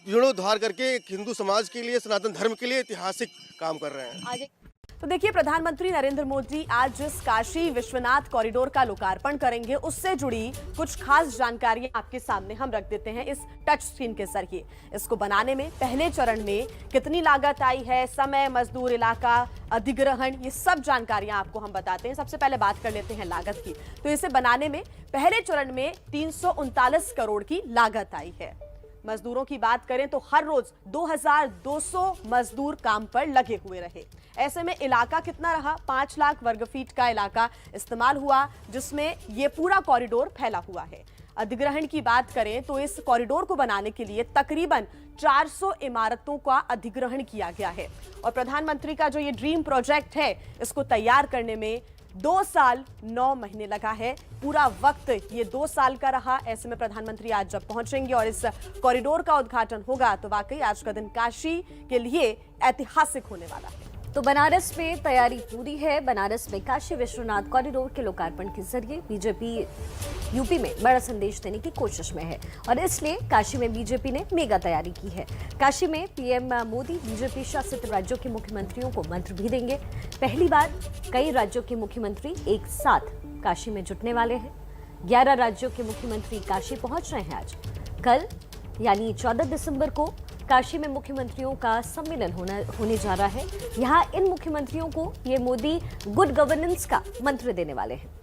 जीर्णोद्धार करके एक हिंदू समाज के लिए, सनातन धर्म के लिए ऐतिहासिक काम कर रहे हैं। तो देखिए, प्रधानमंत्री नरेंद्र मोदी आज जिस काशी विश्वनाथ कॉरिडोर का लोकार्पण करेंगे, उससे जुड़ी कुछ खास जानकारियां आपके सामने हम रख देते हैं इस टच स्क्रीन के जरिए। इसको बनाने में पहले चरण में कितनी लागत आई है, समय, मजदूर, इलाका, अधिग्रहण, ये सब जानकारियां आपको हम बताते हैं। सबसे पहले बात कर लेते हैं लागत की। तो इसे बनाने में पहले चरण में 339 करोड़ की लागत आई है। मजदूरों की बात करें तो हर रोज 2200 मजदूर काम पर लगे हुए रहे। ऐसे में इलाका कितना रहा? 5 लाख वर्ग फीट का इलाका इस्तेमाल हुआ, जिसमें यह पूरा कॉरिडोर फैला हुआ है। अधिग्रहण की बात करें तो इस कॉरिडोर को बनाने के लिए तकरीबन 400 इमारतों का अधिग्रहण किया गया है। और प्रधानमंत्री का जो ये ड्रीम प्रोजेक्ट है, इसको तैयार करने में 2 साल 9 महीने लगा है। पूरा वक्त ये 2 साल का रहा। ऐसे में प्रधानमंत्री आज जब पहुंचेंगे और इस कॉरिडोर का उद्घाटन होगा, तो वाकई आज का दिन काशी के लिए ऐतिहासिक होने वाला है। तो बनारस में तैयारी पूरी है। बनारस में काशी विश्वनाथ कॉरिडोर के लोकार्पण के जरिए बीजेपी यूपी में बड़ा संदेश देने की कोशिश में है, और इसलिए काशी में बीजेपी ने मेगा तैयारी की है। काशी में पीएम मोदी बीजेपी शासित राज्यों के मुख्यमंत्रियों को मंत्र भी देंगे। पहली बार कई राज्यों के मुख्यमंत्री एक साथ काशी में जुटने वाले हैं। 11 राज्यों के मुख्यमंत्री काशी पहुंच रहे हैं आज। कल यानी 14 दिसंबर को काशी में मुख्यमंत्रियों का सम्मेलन होने जा रहा है। यहाँ इन मुख्यमंत्रियों को ये मोदी गुड गवर्नेंस का मंत्र देने वाले हैं।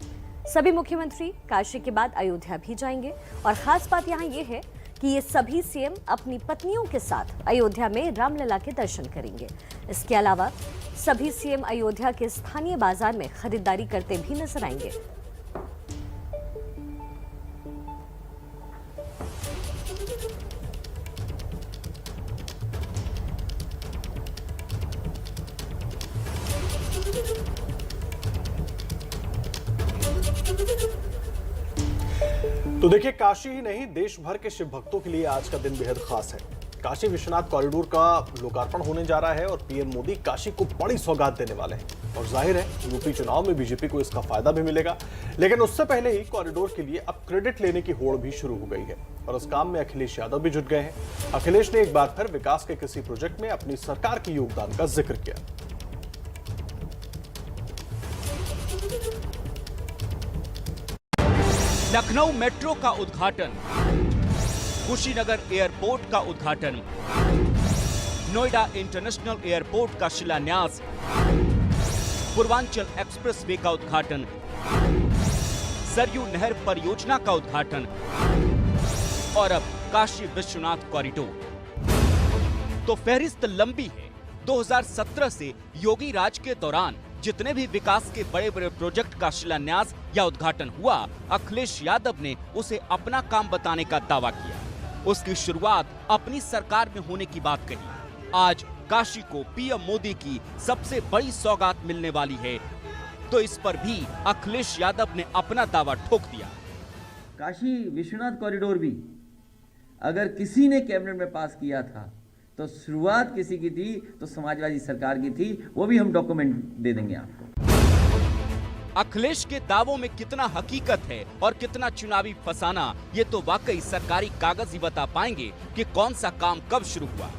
सभी मुख्यमंत्री काशी के बाद अयोध्या भी जाएंगे, और खास बात यहाँ ये है कि ये सभी सीएम अपनी पत्नियों के साथ अयोध्या में रामलला के दर्शन करेंगे। इसके अलावा सभी सीएम अयोध्या के स्थानीय बाजार में खरीदारी करते भी नजर आएंगे। तो देखिए, काशी ही नहीं देश भर के शिव भक्तों के लिए आज का दिन बेहद खास है। काशी विश्वनाथ कॉरिडोर का लोकार्पण होने जा रहा है और पीएम मोदी काशी को बड़ी सौगात देने वाले हैं और जाहिर है यूपी चुनाव में बीजेपी को इसका फायदा भी मिलेगा। लेकिन उससे पहले ही कॉरिडोर के लिए अब क्रेडिट लेने की होड़ भी शुरू हो गई है और उस काम में अखिलेश यादव भी जुट गए हैं। अखिलेश ने एक बार फिर विकास के किसी प्रोजेक्ट में अपनी सरकार के योगदान का जिक्र किया। लखनऊ मेट्रो का उद्घाटन, कुशीनगर एयरपोर्ट का उद्घाटन, नोएडा इंटरनेशनल एयरपोर्ट का शिलान्यास, पूर्वांचल एक्सप्रेसवे का उद्घाटन, सरयू नहर परियोजना का उद्घाटन और अब काशी विश्वनाथ कॉरिडोर। तो फहरिस्त लंबी है। 2017 से योगी राज के दौरान जितने भी विकास के बड़े बड़े प्रोजेक्ट का शिलान्यास या उद्घाटन हुआ, अखिलेश यादव ने उसे अपना काम बताने का दावा किया। उसकी शुरुआत अपनी सरकार में होने की बात कही। आज काशी को पीएम मोदी की सबसे बड़ी सौगात मिलने वाली है, तो इस पर भी अखिलेश यादव ने अपना दावा ठोक दिया। काशी विश्वनाथ कॉरिडोर भी अगर किसी ने कैबिनेट में पास किया था तो शुरुआत किसी की थी, तो समाजवादी सरकार की थी। वो भी हम डॉक्यूमेंट दे देंगे आपको। अखिलेश के दावों में कितना हकीकत है और कितना चुनावी फसाना, ये तो वाकई सरकारी कागज ही बता पाएंगे कि कौन सा काम कब शुरू हुआ।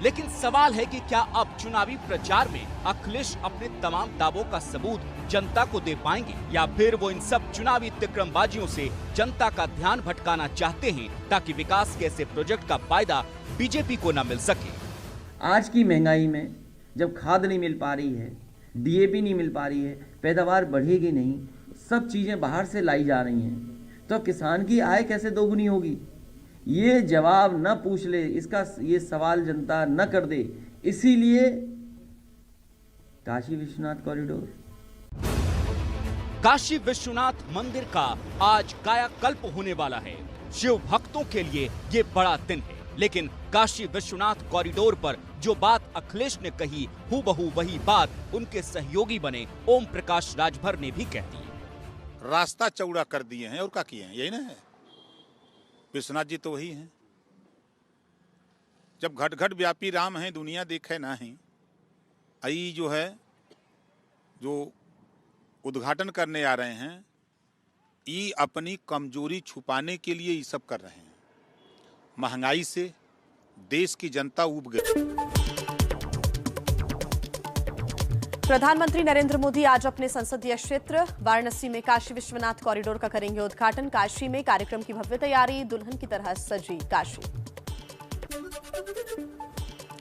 लेकिन सवाल है कि क्या अब चुनावी प्रचार में अखिलेश अपने तमाम दावों का सबूत जनता को दे पाएंगे या फिर वो इन सब चुनावी तिकड़मबाजियों से जनता का ध्यान भटकाना चाहते हैं ताकि विकास के ऐसे प्रोजेक्ट का फायदा बीजेपी को न मिल सके। आज की महंगाई में जब खाद नहीं मिल पा रही है, डीएपी नहीं मिल पा रही है, पैदावार बढ़ेगी नहीं, सब चीजें बाहर से लाई जा रही हैं, तो किसान की आय कैसे दोगुनी होगी? ये जवाब न पूछ ले, इसका ये सवाल जनता न कर दे। इसीलिए काशी विश्वनाथ कॉरिडोर। काशी विश्वनाथ मंदिर का आज कायाकल्प होने वाला है। शिव भक्तों के लिए ये बड़ा दिन है, लेकिन काशी विश्वनाथ कॉरिडोर पर जो बात अखिलेश ने कही, हूबहू वही बात उनके सहयोगी बने ओम प्रकाश राजभर ने भी कह दी। रास्ता चौड़ा कर दिए हैं और क्या किए हैं, यही ना है। विश्वनाथ जी तो वही हैं। जब घट घट व्यापी राम है, दुनिया देखे ना ही। आई जो है, जो उद्घाटन करने आ रहे हैं, ये अपनी कमजोरी छुपाने के लिए ये सब कर रहे हैं। महंगाई से देश की जनता ऊब गई। प्रधानमंत्री नरेंद्र मोदी आज अपने संसदीय क्षेत्र वाराणसी में काशी विश्वनाथ कॉरिडोर का करेंगे उद्घाटन। काशी में कार्यक्रम की भव्य तैयारी, दुल्हन की तरह सजी काशी।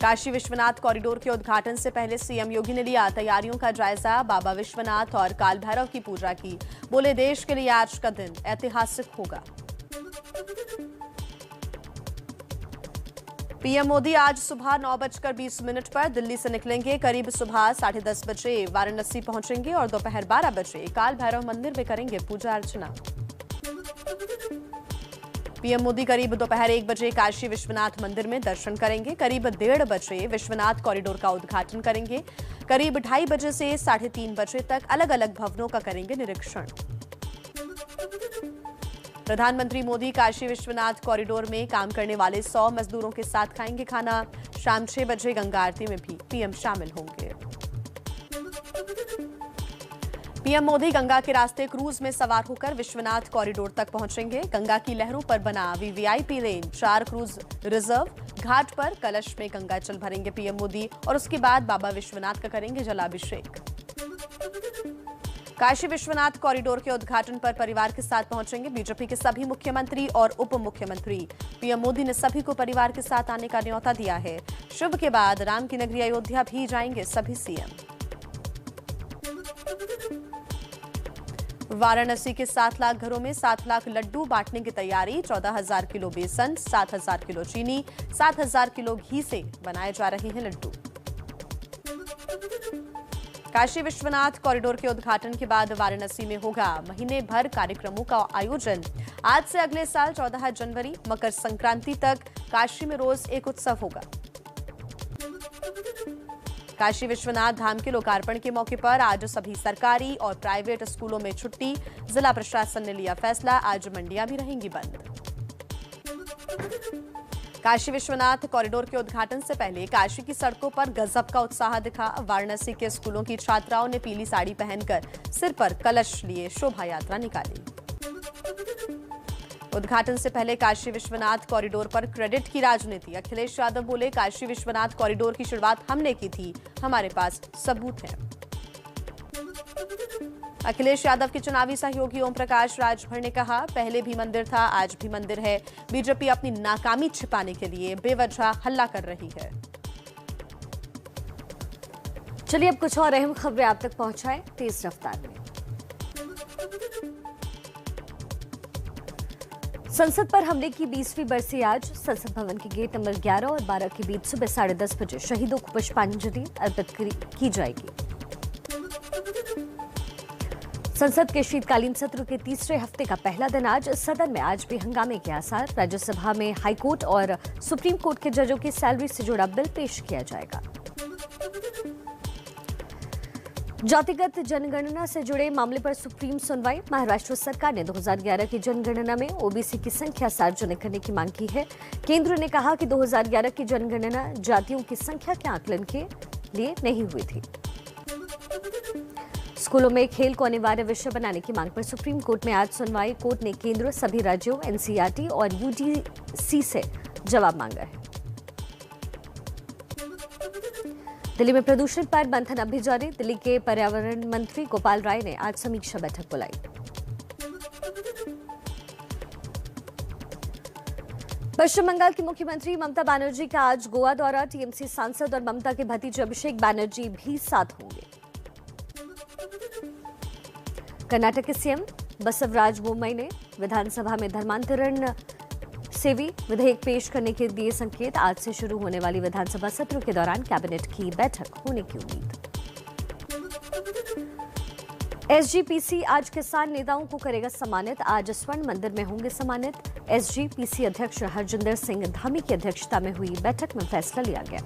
काशी विश्वनाथ कॉरिडोर के उद्घाटन से पहले सीएम योगी ने लिया तैयारियों का जायजा। बाबा विश्वनाथ और काल भैरव की पूजा की। बोले, देश के लिए आज का दिन ऐतिहासिक होगा। पीएम मोदी आज सुबह 9:20 पर दिल्ली से निकलेंगे। करीब सुबह 10:30 बजे वाराणसी पहुंचेंगे और दोपहर 12 बजे काल भैरव मंदिर में करेंगे पूजा अर्चना। पीएम मोदी करीब दोपहर 1 बजे काशी विश्वनाथ मंदिर में दर्शन करेंगे। करीब 1:30 बजे विश्वनाथ कॉरिडोर का उद्घाटन करेंगे। करीब 2:30 बजे से 3:30 बजे तक अलग अलग भवनों का करेंगे निरीक्षण। प्रधानमंत्री मोदी काशी विश्वनाथ कॉरिडोर में काम करने वाले 100 मजदूरों के साथ खाएंगे खाना। शाम 6 बजे गंगा आरती में भी पीएम शामिल होंगे। पीएम मोदी गंगा के रास्ते क्रूज में सवार होकर विश्वनाथ कॉरिडोर तक पहुंचेंगे। गंगा की लहरों पर बना वीवीआईपी लेन, 4 क्रूज रिजर्व, घाट पर कलश में गंगा जल भरेंगे पीएम मोदी और उसके बाद बाबा विश्वनाथ का करेंगे जलाभिषेक। काशी विश्वनाथ कॉरिडोर के उद्घाटन पर परिवार के साथ पहुंचेंगे बीजेपी के सभी मुख्यमंत्री और उप मुख्यमंत्री। पीएम मोदी ने सभी को परिवार के साथ आने का न्योता दिया है। शिव के बाद राम की नगरी अयोध्या भी जाएंगे सभी सीएम। वाराणसी के 7 लाख घरों में 7 लाख लड्डू बांटने की तैयारी। 14,000 किलो बेसन, 7,000 किलो चीनी, 7,000 किलो घी से बनाए जा रहे हैं लड्डू। काशी विश्वनाथ कॉरिडोर के उद्घाटन के बाद वाराणसी में होगा महीने भर कार्यक्रमों का आयोजन। आज से अगले साल 14 जनवरी मकर संक्रांति तक काशी में रोज एक उत्सव होगा। काशी विश्वनाथ धाम के लोकार्पण के मौके पर आज सभी सरकारी और प्राइवेट स्कूलों में छुट्टी। जिला प्रशासन ने लिया फैसला, आज मंडियां भी रहेंगी बंद। काशी विश्वनाथ कॉरिडोर के उद्घाटन से पहले काशी की सड़कों पर गजब का उत्साह दिखा। वाराणसी के स्कूलों की छात्राओं ने पीली साड़ी पहनकर सिर पर कलश लिए शोभा यात्रा निकाली। उद्घाटन से पहले काशी विश्वनाथ कॉरिडोर पर क्रेडिट की राजनीति। अखिलेश यादव बोले, काशी विश्वनाथ कॉरिडोर की शुरुआत हमने की थी, हमारे पास सबूत है। अखिलेश यादव के चुनावी सहयोगी ओम प्रकाश राजभर ने कहा, पहले भी मंदिर था, आज भी मंदिर है। बीजेपी अपनी नाकामी छिपाने के लिए बेवजह हल्ला कर रही है। चलिए अब कुछ और अहम खबरें आप तक पहुंचाएं तेज रफ्तार में। संसद पर हमले की 20वीं बरसी आज। संसद भवन के गेट नंबर 11 और 12 के बीच सुबह 10:30 बजे शहीदों को पुष्पांजलि अर्पित की जाएगी। संसद के शीतकालीन सत्र के तीसरे हफ्ते का पहला दिन आज। सदन में आज भी हंगामे के आसार। राज्यसभा में हाईकोर्ट और सुप्रीम कोर्ट के जजों की सैलरी से जुड़ा बिल पेश किया जाएगा। जातिगत जनगणना से जुड़े मामले पर सुप्रीम सुनवाई। महाराष्ट्र सरकार ने 2011 की जनगणना में ओबीसी की संख्या सार्वजनिक करने की मांग की है। केंद्र ने कहा कि 2011 की जनगणना जातियों की संख्या के आकलन के लिए नहीं हुई थी। स्कूलों में खेल को अनिवार्य विषय बनाने की मांग पर सुप्रीम कोर्ट में आज सुनवाई। कोर्ट ने केंद्र, सभी राज्यों, एनसीईआरटी और यूजीसी से जवाब मांगा है। दिल्ली में प्रदूषण पर मंथन अब भी जारी। दिल्ली के पर्यावरण मंत्री गोपाल राय ने आज समीक्षा बैठक बुलाई। पश्चिम बंगाल की मुख्यमंत्री ममता बनर्जी का आज गोवा दौरा। टीएमसी सांसद और ममता के भतीजे अभिषेक बनर्जी भी साथ होंगे। कर्नाटक के सीएम बसवराज बोम्मई ने विधानसभा में धर्मांतरण सेवी विधेयक पेश करने के दिए संकेत। आज से शुरू होने वाली विधानसभा सत्र के दौरान कैबिनेट की बैठक होने की उम्मीद। एसजीपीसी आज किसान नेताओं को करेगा सम्मानित। आज स्वर्ण मंदिर में होंगे सम्मानित। एसजीपीसी अध्यक्ष हरजिंदर सिंह धामी की अध्यक्षता में हुई बैठक में फैसला लिया गया।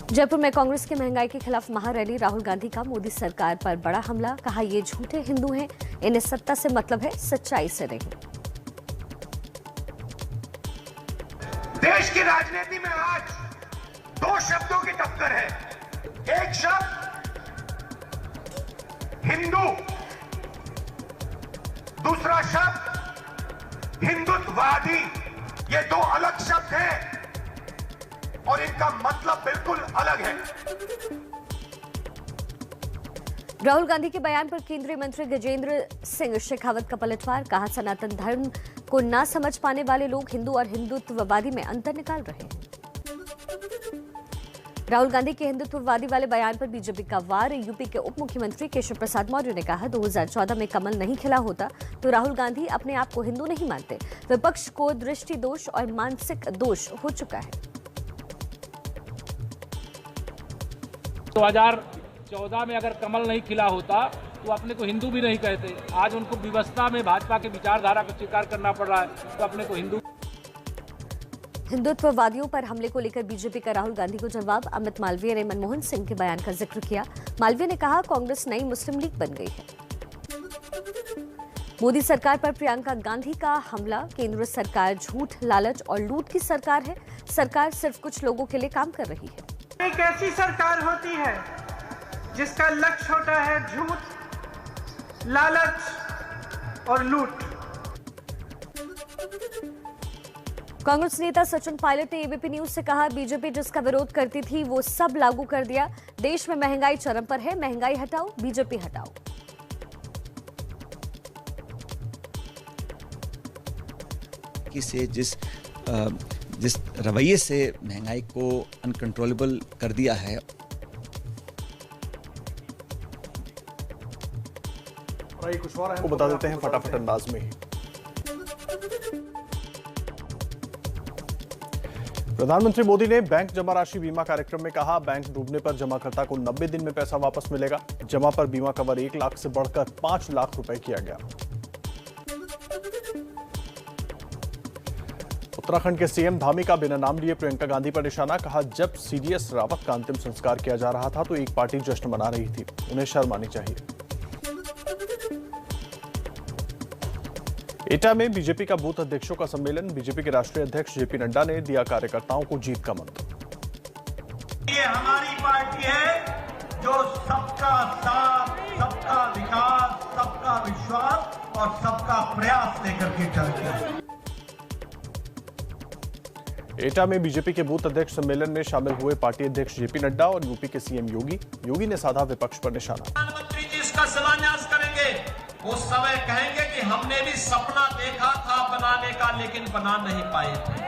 जयपुर में कांग्रेस की महंगाई के खिलाफ महारैली। राहुल गांधी का मोदी सरकार पर बड़ा हमला। कहा, ये झूठे हिंदू हैं, इन्हें सत्ता से मतलब है, सच्चाई से नहीं। देश की राजनीति में आज दो शब्दों की टक्कर है। एक शब्द हिंदू, दूसरा शब्द हिंदुत्ववादी। ये दो अलग शब्द हैं और इनका मतलब बिल्कुल अलग है। राहुल गांधी के बयान पर केंद्रीय मंत्री गजेंद्र सिंह शेखावत का पलटवार। कहा, सनातन धर्म को ना समझ पाने वाले लोग हिंदू और हिंदुत्ववादी में अंतर निकाल रहे हैं। राहुल गांधी के हिंदुत्ववादी वाले बयान पर बीजेपी का वार। यूपी के उप मुख्यमंत्री केशव प्रसाद मौर्य ने कहा, 2014 में कमल नहीं खिला होता तो राहुल गांधी अपने आप को हिंदू नहीं मानते। विपक्ष को दृष्टि दोष और मानसिक दोष हो चुका है। 2014 में अगर कमल नहीं खिला होता तो अपने को हिंदू भी नहीं कहते। आज उनको विवशता में भाजपा के विचारधारा को स्वीकार करना पड़ रहा है तो अपने को हिंदू। हिंदुत्ववादियों पर हमले को लेकर बीजेपी का राहुल गांधी को जवाब। अमित मालवीय ने मनमोहन सिंह के बयान का जिक्र किया। मालवीय ने कहा, कांग्रेस नई मुस्लिम लीग बन गई है। मोदी सरकार पर प्रियंका गांधी का हमला। केंद्र सरकार झूठ, लालच और लूट की सरकार है। सरकार सिर्फ कुछ लोगों के लिए काम कर रही है। एक ऐसी सरकार होती है जिसका लक्ष्य होता है झूठ, लालच और लूट। कांग्रेस नेता सचिन पायलट ने एबीपी न्यूज से कहा, बीजेपी जिसका विरोध करती थी वो सब लागू कर दिया। देश में महंगाई चरम पर है, महंगाई हटाओ, बीजेपी हटाओ। से जिस रवैये से महंगाई को अनकंट्रोलेबल कर दिया है। कुछ और आपको बता देते हैं फटाफट अंदाज में ही। प्रधानमंत्री मोदी ने बैंक जमा राशि बीमा कार्यक्रम में कहा, बैंक डूबने पर जमाकर्ता को 90 दिन में पैसा वापस मिलेगा। जमा पर बीमा कवर 1 लाख से बढ़कर 5 लाख रुपए किया गया। उत्तराखंड के सीएम धामी का बिना नाम लिए प्रियंका गांधी पर निशाना, कहा जब सीडीएस रावत का अंतिम संस्कार किया जा रहा था तो एक पार्टी जश्न मना रही थी, उन्हें शर्म आनी चाहिए। एटा में बीजेपी का बूथ अध्यक्षों का सम्मेलन, बीजेपी के राष्ट्रीय अध्यक्ष जेपी नड्डा ने दिया कार्यकर्ताओं को जीत का मंत्र। ये हमारी पार्टी है जो सबका साथ, सबका विकास, सबका विश्वास और सबका प्रयास लेकर के चलती है। एटा में बीजेपी के बूथ अध्यक्ष सम्मेलन में शामिल हुए पार्टी अध्यक्ष जेपी नड्डा और यूपी के सीएम योगी ने साधा विपक्ष पर निशाना। प्रधानमंत्री जी इसका शिलान्यास करेंगे, उस समय कहेंगे कि हमने भी सपना देखा था बनाने का, लेकिन बना नहीं पाए थे।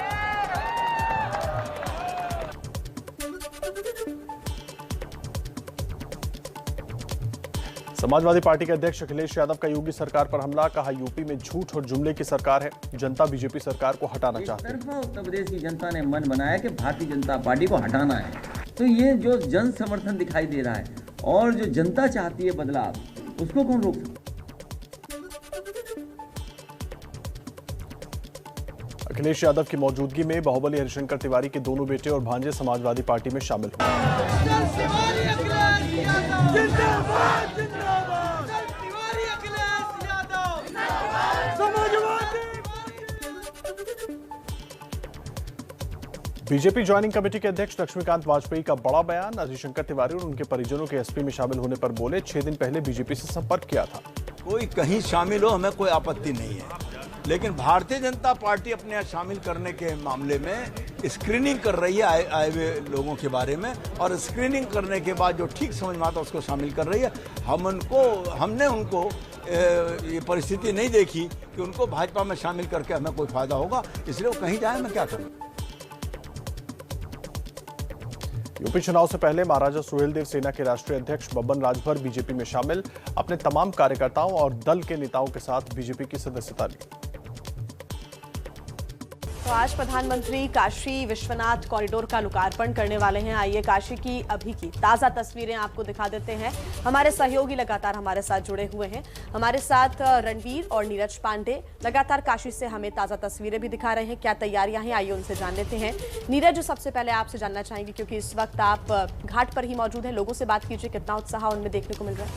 समाजवादी पार्टी के अध्यक्ष अखिलेश यादव का योगी सरकार पर हमला, कहा यूपी में झूठ और जुमले की सरकार है, जनता बीजेपी सरकार को हटाना चाहती है। उत्तर प्रदेश की जनता ने मन बनाया कि भारतीय जनता पार्टी को हटाना है, तो ये जो जन समर्थन दिखाई दे रहा है और जो जनता चाहती है बदलाव, उसको कौन रोक सकता? अखिलेश यादव की मौजूदगी में बाहुबली हरिशंकर तिवारी के दोनों बेटे और भांजे समाजवादी पार्टी में शामिल हुए। बीजेपी ज्वाइनिंग कमेटी के अध्यक्ष लक्ष्मीकांत वाजपेयी का बड़ा बयान, हरिशंकर तिवारी और उनके परिजनों के एसपी में शामिल होने पर बोले 6 दिन पहले बीजेपी से संपर्क किया था। कोई कहीं शामिल हो, हमें कोई आपत्ति नहीं है, लेकिन भारतीय जनता पार्टी अपने यहाँ शामिल करने के मामले में स्क्रीनिंग कर रही है आए हुए लोगों के बारे में, और स्क्रीनिंग करने के बाद जो ठीक समझ में आता उसको शामिल कर रही है। हमने उनको ये परिस्थिति नहीं देखी कि उनको भाजपा में शामिल करके हमें कोई फायदा होगा, इसलिए वो कहीं जाए, मैं क्या करूँ। यूपी चुनाव से पहले महाराजा सुहेलदेव सेना के राष्ट्रीय अध्यक्ष बब्बन राजभर बीजेपी में शामिल, अपने तमाम कार्यकर्ताओं और दल के नेताओं के साथ बीजेपी की सदस्यता ली। तो आज प्रधानमंत्री काशी विश्वनाथ कॉरिडोर का लोकार्पण करने वाले हैं। आइए काशी की अभी की ताजा तस्वीरें आपको दिखा देते हैं। हमारे सहयोगी लगातार हमारे साथ जुड़े हुए हैं, हमारे साथ रणवीर और नीरज पांडे लगातार काशी से हमें ताजा तस्वीरें भी दिखा रहे हैं। क्या तैयारियां हैं, आइए उनसे जान लेते हैं। नीरज, सबसे पहले आपसे जानना चाहेंगे क्योंकि इस वक्त आप घाट पर ही मौजूद हैं, लोगों से बात कीजिए, कितना उत्साह उनमें देखने को मिल रहा है?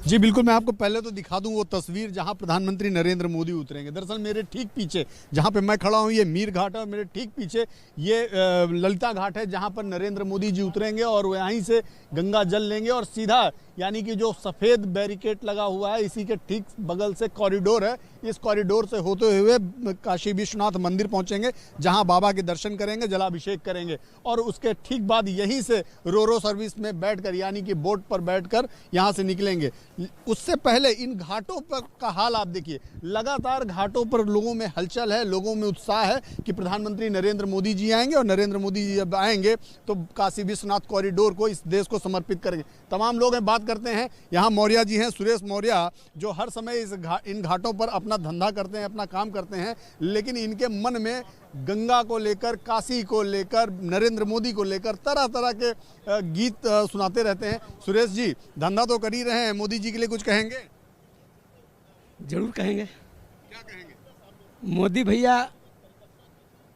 जी बिल्कुल, मैं आपको पहले तो दिखा दूं वो तस्वीर जहां प्रधानमंत्री नरेंद्र मोदी उतरेंगे। दरअसल मेरे ठीक पीछे जहां पे मैं खड़ा हूं ये मीर घाट है और मेरे ठीक पीछे ये ललिता घाट है जहां पर नरेंद्र मोदी जी उतरेंगे और वहीं से गंगा जल लेंगे और सीधा यानी कि जो सफ़ेद बैरिकेड लगा हुआ है इसी के ठीक बगल से कॉरिडोर है, इस कॉरिडोर से होते हुए काशी विश्वनाथ मंदिर पहुंचेंगे जहां बाबा के दर्शन करेंगे, जलाभिषेक करेंगे और उसके ठीक बाद यहीं से रो सर्विस में बैठकर यानी कि बोट पर बैठकर यहां से निकलेंगे। उससे पहले इन घाटों पर का हाल आप देखिए, लगातार घाटों पर लोगों में हलचल है, लोगों में उत्साह है कि प्रधानमंत्री नरेंद्र मोदी जी आएंगे और नरेंद्र मोदी जी जब आएंगे तो काशी विश्वनाथ कॉरिडोर को इस देश को समर्पित करेंगे। तमाम लोग बात करते हैं, यहाँ मौर्य जी हैं, सुरेश मौर्य, जो हर समय इन घाटों पर अपना धंधा करते हैं, अपना काम करते हैं, लेकिन इनके मन में गंगा को लेकर, काशी को लेकर, नरेंद्र मोदी को लेकर तरह तरह के गीत सुनाते रहते हैं। सुरेश जी, धंधा तो कर ही रहे हैं, मोदी जी के लिए कुछ कहेंगे? जरूर कहेंगे। क्या कहेंगे? मोदी भैया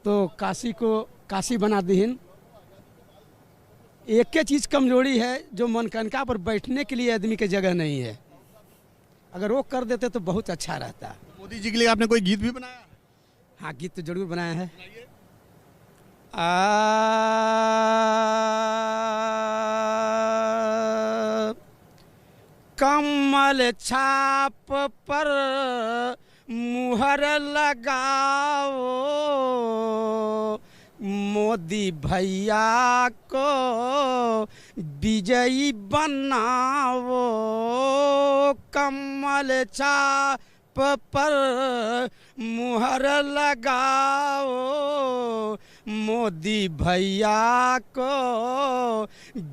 तो काशी को काशी बना दीन। एक के चीज़ कमजोरी है, जो मनकनका पर बैठने के लिए आदमी के जगह नहीं है, अगर वो कर देते तो बहुत अच्छा रहता। मोदी जी के लिए आपने कोई गीत भी बनाया? हाँ, गीत तो जरूर बनाया है। कमल छाप पर मुहर लगाओ, मोदी भैया को विजयी बनाओ। कमल छाप पर मुहर लगाओ, मोदी भैया को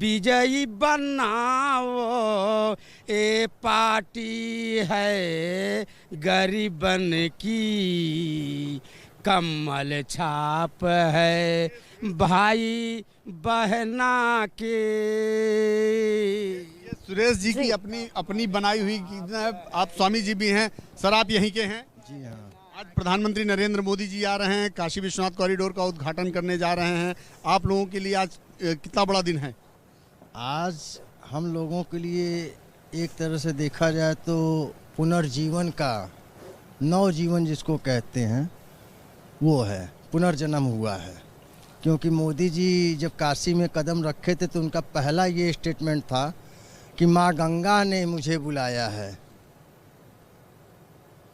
विजयी बनाओ। ये पार्टी है गरीबन की, कमल छाप है भाई बहना के। सुरेश जी की अपनी बनाई हुई, आप स्वामी जी भी हैं, सर आप यहीं के हैं? जी हाँ, आज प्रधानमंत्री नरेंद्र मोदी जी आ रहे हैं, काशी विश्वनाथ कॉरिडोर का उद्घाटन करने जा रहे हैं। आप लोगों के लिए आज कितना बड़ा दिन है? आज हम लोगों के लिए एक तरह से देखा जाए तो पुनर्जीवन का, नवजीवन जिसको कहते हैं वो है, पुनर्जन्म हुआ है। क्योंकि मोदी जी जब काशी में कदम रखे थे तो उनका पहला ये स्टेटमेंट था कि माँ गंगा ने मुझे बुलाया है।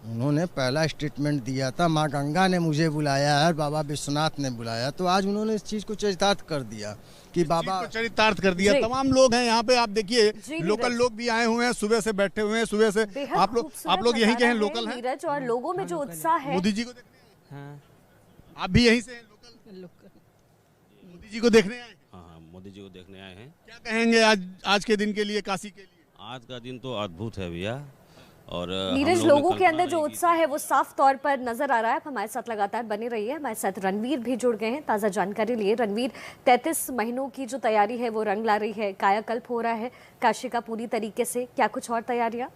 उन्होंने पहला स्टेटमेंट दिया था, माँ गंगा ने मुझे बुलाया है, बाबा विश्वनाथ ने बुलाया। तो आज उन्होंने इस चीज़ को चरितार्थ कर दिया कि बाबा को चरितार्थ कर दिया। तमाम लोग हैं यहाँ पे, आप देखिए लोकल लोग भी आए हुए हैं, सुबह से बैठे हुए हैं। सुबह से आप लोग यहीं के हैं, लोकल हैं? नीरज, और लोगों में जो उत्साह है। मोदी जी को देखने हैं? आप भी यहीं से हैं, लोकल? मोदी जी को देखने आए? हाँ, मोदी जी को देखने आए हैं। क्या कहेंगे आज के दिन के लिए, काशी के लिए? आज का दिन तो अद्भुत है भैया। और नीरज, लोगों के अंदर जो उत्साह है वो साफ तौर पर नजर आ रहा है। हमारे साथ लगातार बने रहिए। हमारे साथ रणवीर भी जुड़ गए हैं ताज़ा जानकारी लिए। रणवीर, 33 महीनों की जो तैयारी है वो रंग ला रही है, कायाकल्प हो रहा है काशी का पूरी तरीके से, क्या कुछ और तैयारियां?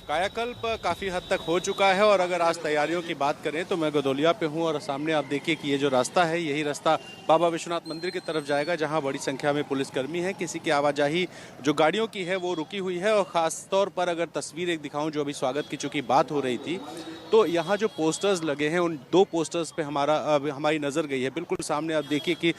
कायाकल्प काफ़ी हद तक हो चुका है और अगर आज तैयारियों की बात करें तो मैं गदोलिया पे हूँ और सामने आप देखिए कि ये जो रास्ता है यही रास्ता बाबा विश्वनाथ मंदिर की तरफ जाएगा, जहाँ बड़ी संख्या में पुलिसकर्मी हैं। किसी की आवाजाही जो गाड़ियों की है वो रुकी हुई है और ख़ास तौर पर अगर तस्वीर एक दिखाऊं, जो अभी स्वागत की चूँकि बात हो रही थी, तो यहाँ जो पोस्टर्स लगे हैं उन 2 पोस्टर्स पे हमारी नज़र गई है। बिल्कुल सामने आप देखिए कि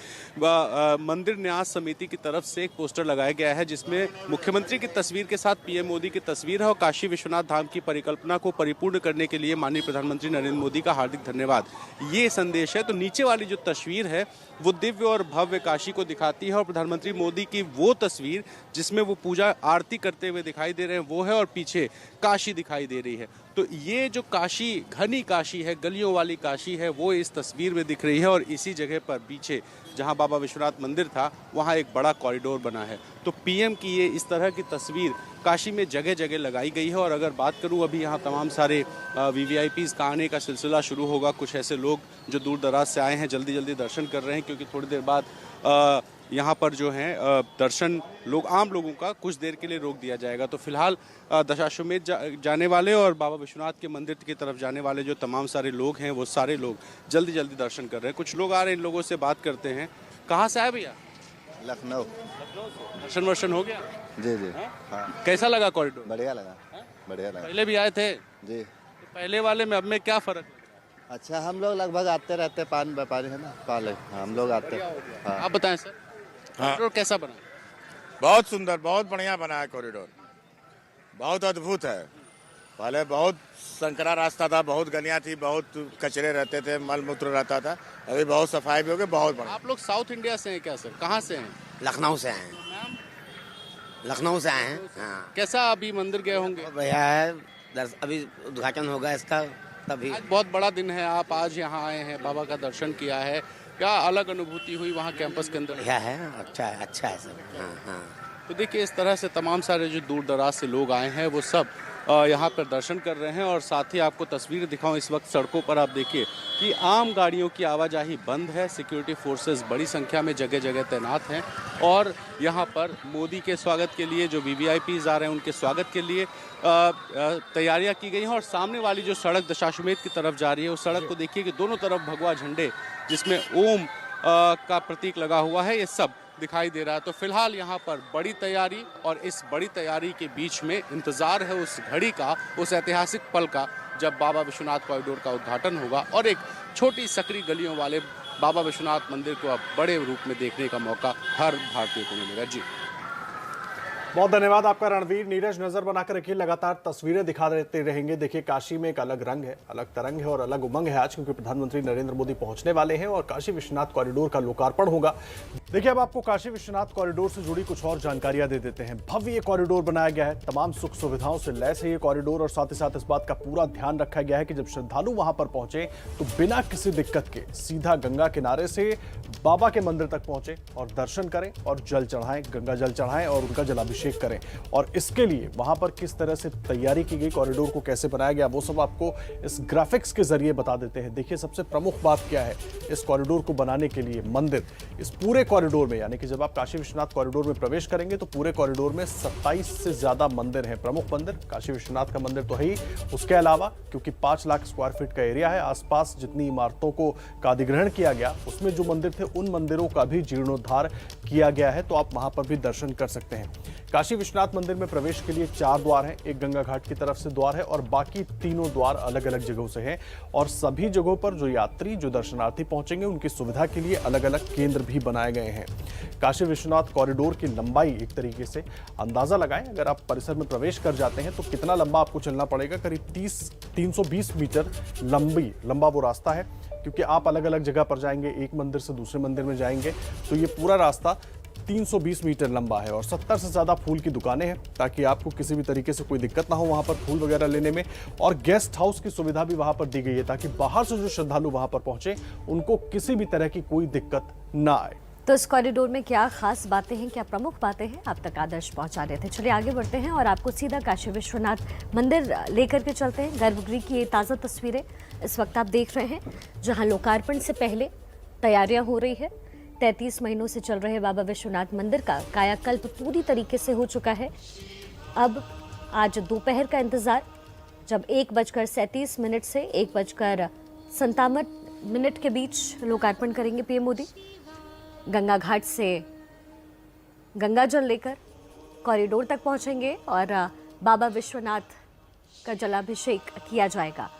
मंदिर न्यास समिति की तरफ से एक पोस्टर लगाया गया है जिसमें मुख्यमंत्री की तस्वीर के साथ पीएम मोदी की तस्वीर है और काशी विश्वनाथ धाम की परिकल्पना को परिपूर्ण करने के लिए माननीय प्रधानमंत्री नरेंद्र मोदी का हार्दिक धन्यवाद, ये संदेश है। तो नीचे वाली जो तस्वीर है वो दिव्य और भव्य काशी को दिखाती है और प्रधानमंत्री मोदी की वो तस्वीर जिसमें वो पूजा आरती करते हुए दिखाई दे रहे हैं वो है और पीछे काशी दिखाई दे रही है। तो ये जो काशी, घनी काशी है, गलियों वाली काशी है, वो इस तस्वीर में दिख रही है और इसी जगह पर पीछे जहां बाबा विश्वनाथ मंदिर था वहां एक बड़ा कॉरिडोर बना है। तो पीएम की ये इस तरह की तस्वीर काशी में जगह जगह लगाई गई है। और अगर बात करूं, अभी यहाँ तमाम सारे वीवीआईपीज का आने का सिलसिला शुरू होगा। कुछ ऐसे लोग जो दूर दराज से आए हैं जल्दी जल्दी दर्शन कर रहे हैं, क्योंकि थोड़ी देर बाद यहाँ पर जो है दर्शन आम लोगों का कुछ देर के लिए रोक दिया जाएगा। तो फिलहाल दशाश्वमेध जाने वाले और बाबा विश्वनाथ के मंदिर की तरफ जाने वाले जो तमाम सारे लोग हैं वो सारे लोग जल्दी जल्दी दर्शन कर रहे हैं। कुछ लोग आ रहे हैं, इन लोगों से बात करते हैं। कहाँ से आए भैया? लखनऊ। दर्शन वर्शन हो गया? जी जी। हाँ। कैसा लगा कॉरिडोर? बढ़िया लगा, बढ़िया लगा। पहले भी आए थे जी? तो पहले वाले में अब में क्या फर्क? अच्छा, हम लोग लगभग आते रहते, पान व्यापारी है ना, पाले हम लोग आते। हाँ। आप बताएं सर, कॉरिडोर कैसा बना? बहुत सुंदर, बहुत बढ़िया बना है कॉरिडोर, बहुत अद्भुत है। पहले बहुत संकरा रास्ता था, बहुत गलियां थी, बहुत कचरे रहते थे, मल मूत्र रहता था। अभी बहुत सफाई भी हो गई, बहुत बढ़िया। आप लोग साउथ इंडिया से हैं क्या सर? कहाँ से हैं? लखनऊ से हैं। लखनऊ से आए हैं। हाँ। कैसा अभी मंदिर गए होंगे? भैया है, अभी उद्घाटन होगा इसका, तभी। आज बहुत बड़ा दिन है, आप आज यहाँ आए हैं, बाबा का दर्शन किया है, क्या अलग अनुभूति हुई वहाँ कैंपस के अंदर? बढ़िया है, अच्छा है, अच्छा है सर। हाँ हाँ। तो देखिए इस तरह से तमाम सारे जो दूर दराज से लोग आए हैं वो सब यहाँ पर दर्शन कर रहे हैं। और साथ ही आपको तस्वीरें दिखाऊं, इस वक्त सड़कों पर आप देखिए कि आम गाड़ियों की आवाजाही बंद है। सिक्योरिटी फोर्सेस बड़ी संख्या में जगह जगह तैनात हैं और यहाँ पर मोदी के स्वागत के लिए जो वीवीआईपीज आ रहे हैं उनके स्वागत के लिए तैयारियां की गई हैं। और सामने वाली जो सड़क दशाश्वमेध की तरफ जा रही है उस सड़क को देखिए कि दोनों तरफ भगवा झंडे जिसमें ओम का प्रतीक लगा हुआ है, ये सब दिखाई दे रहा है। तो फिलहाल यहाँ पर बड़ी तैयारी और इस बड़ी तैयारी के बीच में इंतजार है उस घड़ी का, उस ऐतिहासिक पल का जब बाबा विश्वनाथ कॉरिडोर का उद्घाटन होगा और एक छोटी सकरी गलियों वाले बाबा विश्वनाथ मंदिर को अब बड़े रूप में देखने का मौका हर भारतीय को मिलेगा। जी बहुत धन्यवाद आपका रणवीर। नीरज नजर बनाकर रखिए, लगातार तस्वीरें दिखा देते रहेंगे। देखिए काशी में एक अलग रंग है, अलग तरंग है और अलग उमंग है आज, क्योंकि प्रधानमंत्री नरेंद्र मोदी पहुंचने वाले हैं और काशी विश्वनाथ कॉरिडोर का लोकार्पण होगा। देखिए अब आपको काशी विश्वनाथ कॉरिडोर से जुड़ी कुछ और जानकारियां दे देते हैं। भव्य कॉरिडोर बनाया गया है, तमाम सुख सुविधाओं से लैस है ये कॉरिडोर और साथ ही साथ इस बात का पूरा ध्यान रखा गया है कि जब श्रद्धालु वहां पर पहुंचे तो बिना किसी दिक्कत के सीधा गंगा किनारे से बाबा के मंदिर तक पहुंचे और दर्शन करें और जल चढ़ाएं, गंगा जल चढ़ाएं और उनका जलाभिषेक अभिषेक करें। और इसके लिए वहां पर किस तरह से तैयारी की गई, कॉरिडोर को कैसे बनाया गया, वो सब आपको इस ग्राफिक्स के जरिए बता देते हैं। देखिए सबसे प्रमुख बात क्या है इस कॉरिडोर को बनाने के लिए, मंदिर। इस पूरे कॉरिडोर में, यानी कि जब आप काशी विश्वनाथ कॉरिडोर में प्रवेश करेंगे तो पूरे कॉरिडोर में 27 से ज्यादा मंदिर हैं। प्रमुख मंदिर काशी विश्वनाथ का मंदिर तो है ही, उसके अलावा क्योंकि 5 लाख स्क्वायर फीट का एरिया है, आसपास जितनी इमारतों का अधिग्रहण किया गया उसमें जो मंदिर थे उन मंदिरों का भी जीर्णोद्धार किया गया है, तो आप वहां पर भी दर्शन कर सकते हैं। काशी विश्वनाथ मंदिर में प्रवेश के लिए 4 द्वार हैं, एक गंगा घाट की तरफ से द्वार है और बाकी तीनों द्वार अलग अलग जगहों से हैं। और सभी जगहों पर जो यात्री, जो दर्शनार्थी पहुंचेंगे उनकी सुविधा के लिए अलग अलग केंद्र भी बनाए गए हैं। काशी विश्वनाथ कॉरिडोर की लंबाई एक तरीके से अंदाजा लगाएं, अगर आप परिसर में प्रवेश कर जाते हैं तो कितना लंबा आपको चलना पड़ेगा, करीब 320 मीटर लंबा वो रास्ता है, क्योंकि आप अलग अलग जगह पर जाएंगे, एक मंदिर से दूसरे मंदिर में जाएंगे, तो ये पूरा रास्ता 320 मीटर लंबा है। और 70 से ज्यादा फूल की दुकानें हैं ताकि आपको किसी भी तरीके से कोई दिक्कत ना हो वहां पर फूल वगैरह लेने में। और गेस्ट हाउस की सुविधा भी वहां पर दी गई है ताकि बाहर से जो श्रद्धालु वहां पर पहुंचे उनको किसी भी तरह की कोई दिक्कत ना आए। तो इस कॉरिडोर में क्या खास बातें हैं, क्या प्रमुख बातें हैं, आप तक आदर्श पहुंचा रहे थे। चलिए आगे बढ़ते हैं और आपको सीधा काशी विश्वनाथ मंदिर लेकर के चलते हैं। गर्भगृह की ये ताज़ा तस्वीरें इस वक्त आप देख रहे हैं, जहां लोकार्पण से पहले तैयारियां हो रही है। 33 महीनों से चल रहे बाबा विश्वनाथ मंदिर का कायाकल्प पूरी तरीके से हो चुका है। अब आज दोपहर का इंतजार, जब 1:37 से 1:57 के बीच लोकार्पण करेंगे पीएम मोदी। गंगा घाट से गंगा जल लेकर कॉरिडोर तक पहुंचेंगे और बाबा विश्वनाथ का जलाभिषेक किया जाएगा।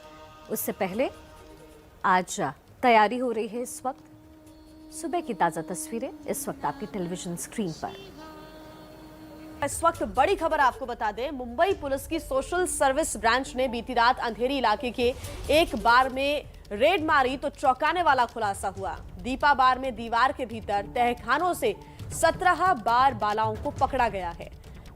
उससे पहले आज तैयारी हो रही है। इस वक्त सुबह की ताज़ा तस्वीरें इस वक्त आपकी टेलीविजन स्क्रीन पर। इस वक्त बड़ी खबर आपको बता दें, मुंबई पुलिस की सोशल सर्विस ब्रांच ने बीती रात अंधेरी इलाके के एक बार में रेड मारी तो चौंकाने वाला खुलासा हुआ। दीपा बार में दीवार के भीतर तहखानों से 17 बार बालाओं को पकड़ा गया है।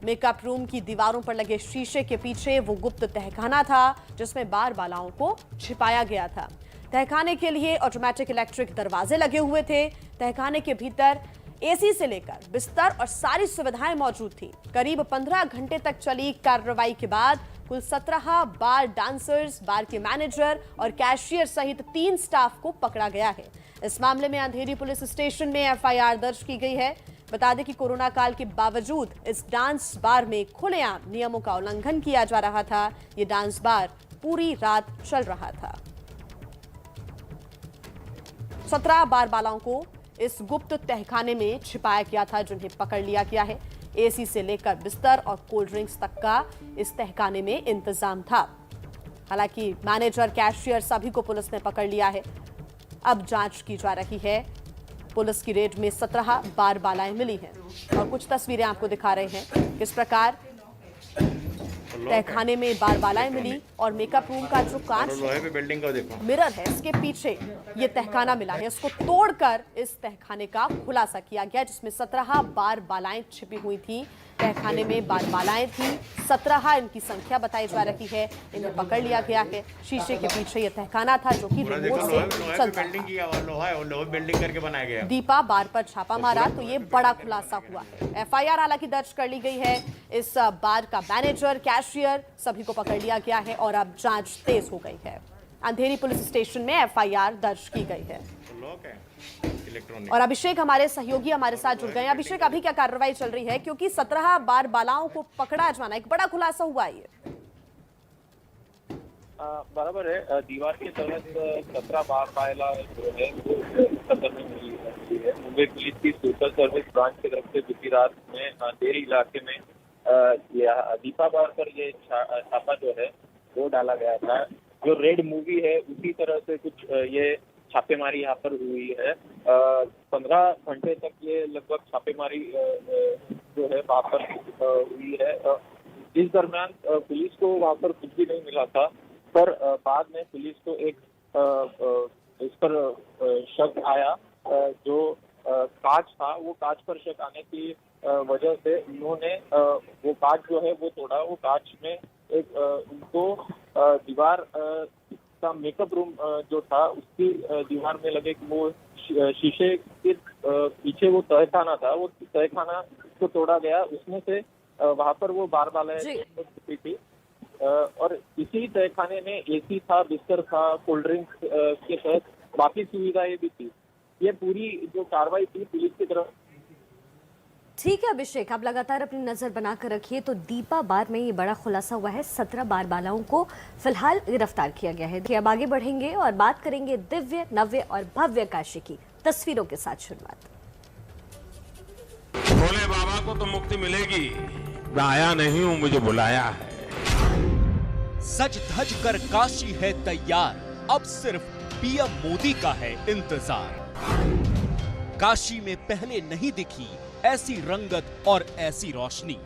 मेकअप रूम की दीवारों पर लगे शीशे के पीछे वो गुप्त तहखाना था जिसमें बार बालाओं को छिपाया गया था। तहखाने के लिए ऑटोमेटिक इलेक्ट्रिक दरवाजे लगे हुए थे। तहखाने के भीतर एसी से लेकर बिस्तर और सारी सुविधाएं मौजूद थी। करीब 15 घंटे तक चली कार्रवाई के बाद कुल 17 बार डांसर्स, बार के मैनेजर और कैशियर सहित 3 स्टाफ को पकड़ा गया है। इस मामले में अंधेरी पुलिस स्टेशन में एफआईआर दर्ज की गई है। बता दें कि कोरोना काल के बावजूद इस डांस बार में खुलेआम नियमों का उल्लंघन किया जा रहा था। ये डांस बार पूरी रात चल रहा था। 17 बार बालाओं को इस गुप्त तहखाने में छिपाया गया था, जिन्हें पकड़ लिया गया है। एसी से लेकर बिस्तर और कोल्ड ड्रिंक्स तक का इस तहखाने में इंतजाम था। हालांकि मैनेजर, कैशियर सभी को पुलिस ने पकड़ लिया है। अब जांच की जा रही है। पुलिस की रेड में 17 बार बालाएं मिली हैं और कुछ तस्वीरें आपको दिखा रहे हैं किस प्रकार तहखाने में बार बालाएं मिली और मेकअप रूम का जो कांच है, बिल्डिंग का देखो, मिरर है, इसके पीछे ये तहखाना मिला है। इसको तोड़कर इस तहखाने का खुलासा किया गया, जिसमें 17 बार बालाएं छिपी हुई थी। तहखाने में बार बालाएं थी 17, इनकी संख्या बताई जा रही है। इन्हें पकड़ लिया गया है। शीशे के पीछे ये तहखाना था जो कि रिमोट से चलता था। बिल्डिंग करके बनाया गया। दीपा बार पर छापा मारा तो ये बड़ा खुलासा हुआ है। एफआईआर हालांकि दर्ज कर ली गई है। इस बार का मैनेजर, कैशियर सभी को पकड़ लिया गया है और अब जांच तेज हो गई है। अंधेरी पुलिस स्टेशन में एफआईआर दर्ज की गई है। और अभिषेक हमारे सहयोगी हमारे साथ जुड़ गए हैं। अभिषेक, अभी क्या कार्रवाई चल रही है, क्योंकि 17 बार बालाओं को पकड़ा जाना एक बड़ा खुलासा हुआ है। बराबर है, दीवार के तहत 17 बार बाला जो है मुंबई पुलिस की सोशल सर्विस ब्रांच की तरफ से बीती रात में अंधेरी इलाके में दीपा बार पर ये छापा जो है वो डाला गया था। जो रेड मूवी है उसी तरह से कुछ ये छापेमारी यहाँ पर हुई है। 15 घंटे तक ये लगभग छापेमारी जो है वहाँ पर हुई है। इस दरमियान पुलिस को वहाँ पर कुछ भी नहीं मिला था, पर बाद में पुलिस को एक इस पर शक आया। जो कांच था वो कांच पर शक आने की वजह से उन्होंने वो कांच जो है वो तोड़ा। वो कांच में एक उनको दीवार का मेकअप रूम जो था उसकी दीवार में लगे वो शीशे के पीछे वो तहखाना था, वो तहखाना को तोड़ा गया। उसमें से वहाँ पर वो बार छुपी थी और इसी तहखाने में एसी था, बिस्तर था, कोल्ड ड्रिंक के तहत बाकी सुविधाएं भी थी। ये पूरी जो कार्रवाई थी पुलिस की तरफ। ठीक है अभिषेक, आप लगातार अपनी नजर बनाकर रखिए। तो दीपा बार में ये बड़ा खुलासा हुआ है, 17 बार बालाओं को फिलहाल गिरफ्तार किया गया है। अब आगे बढ़ेंगे और बात करेंगे दिव्य, नव्य और भव्य काशी की तस्वीरों के साथ। शुरुआत भोले बाबा को तो मुक्ति मिलेगी, मैं आया नहीं हूं, मुझे बुलाया है। सज धज कर काशी है तैयार, अब सिर्फ पीएम मोदी का है इंतजार। काशी में पहले नहीं दिखी ऐसी रंगत और ऐसी रोशनी।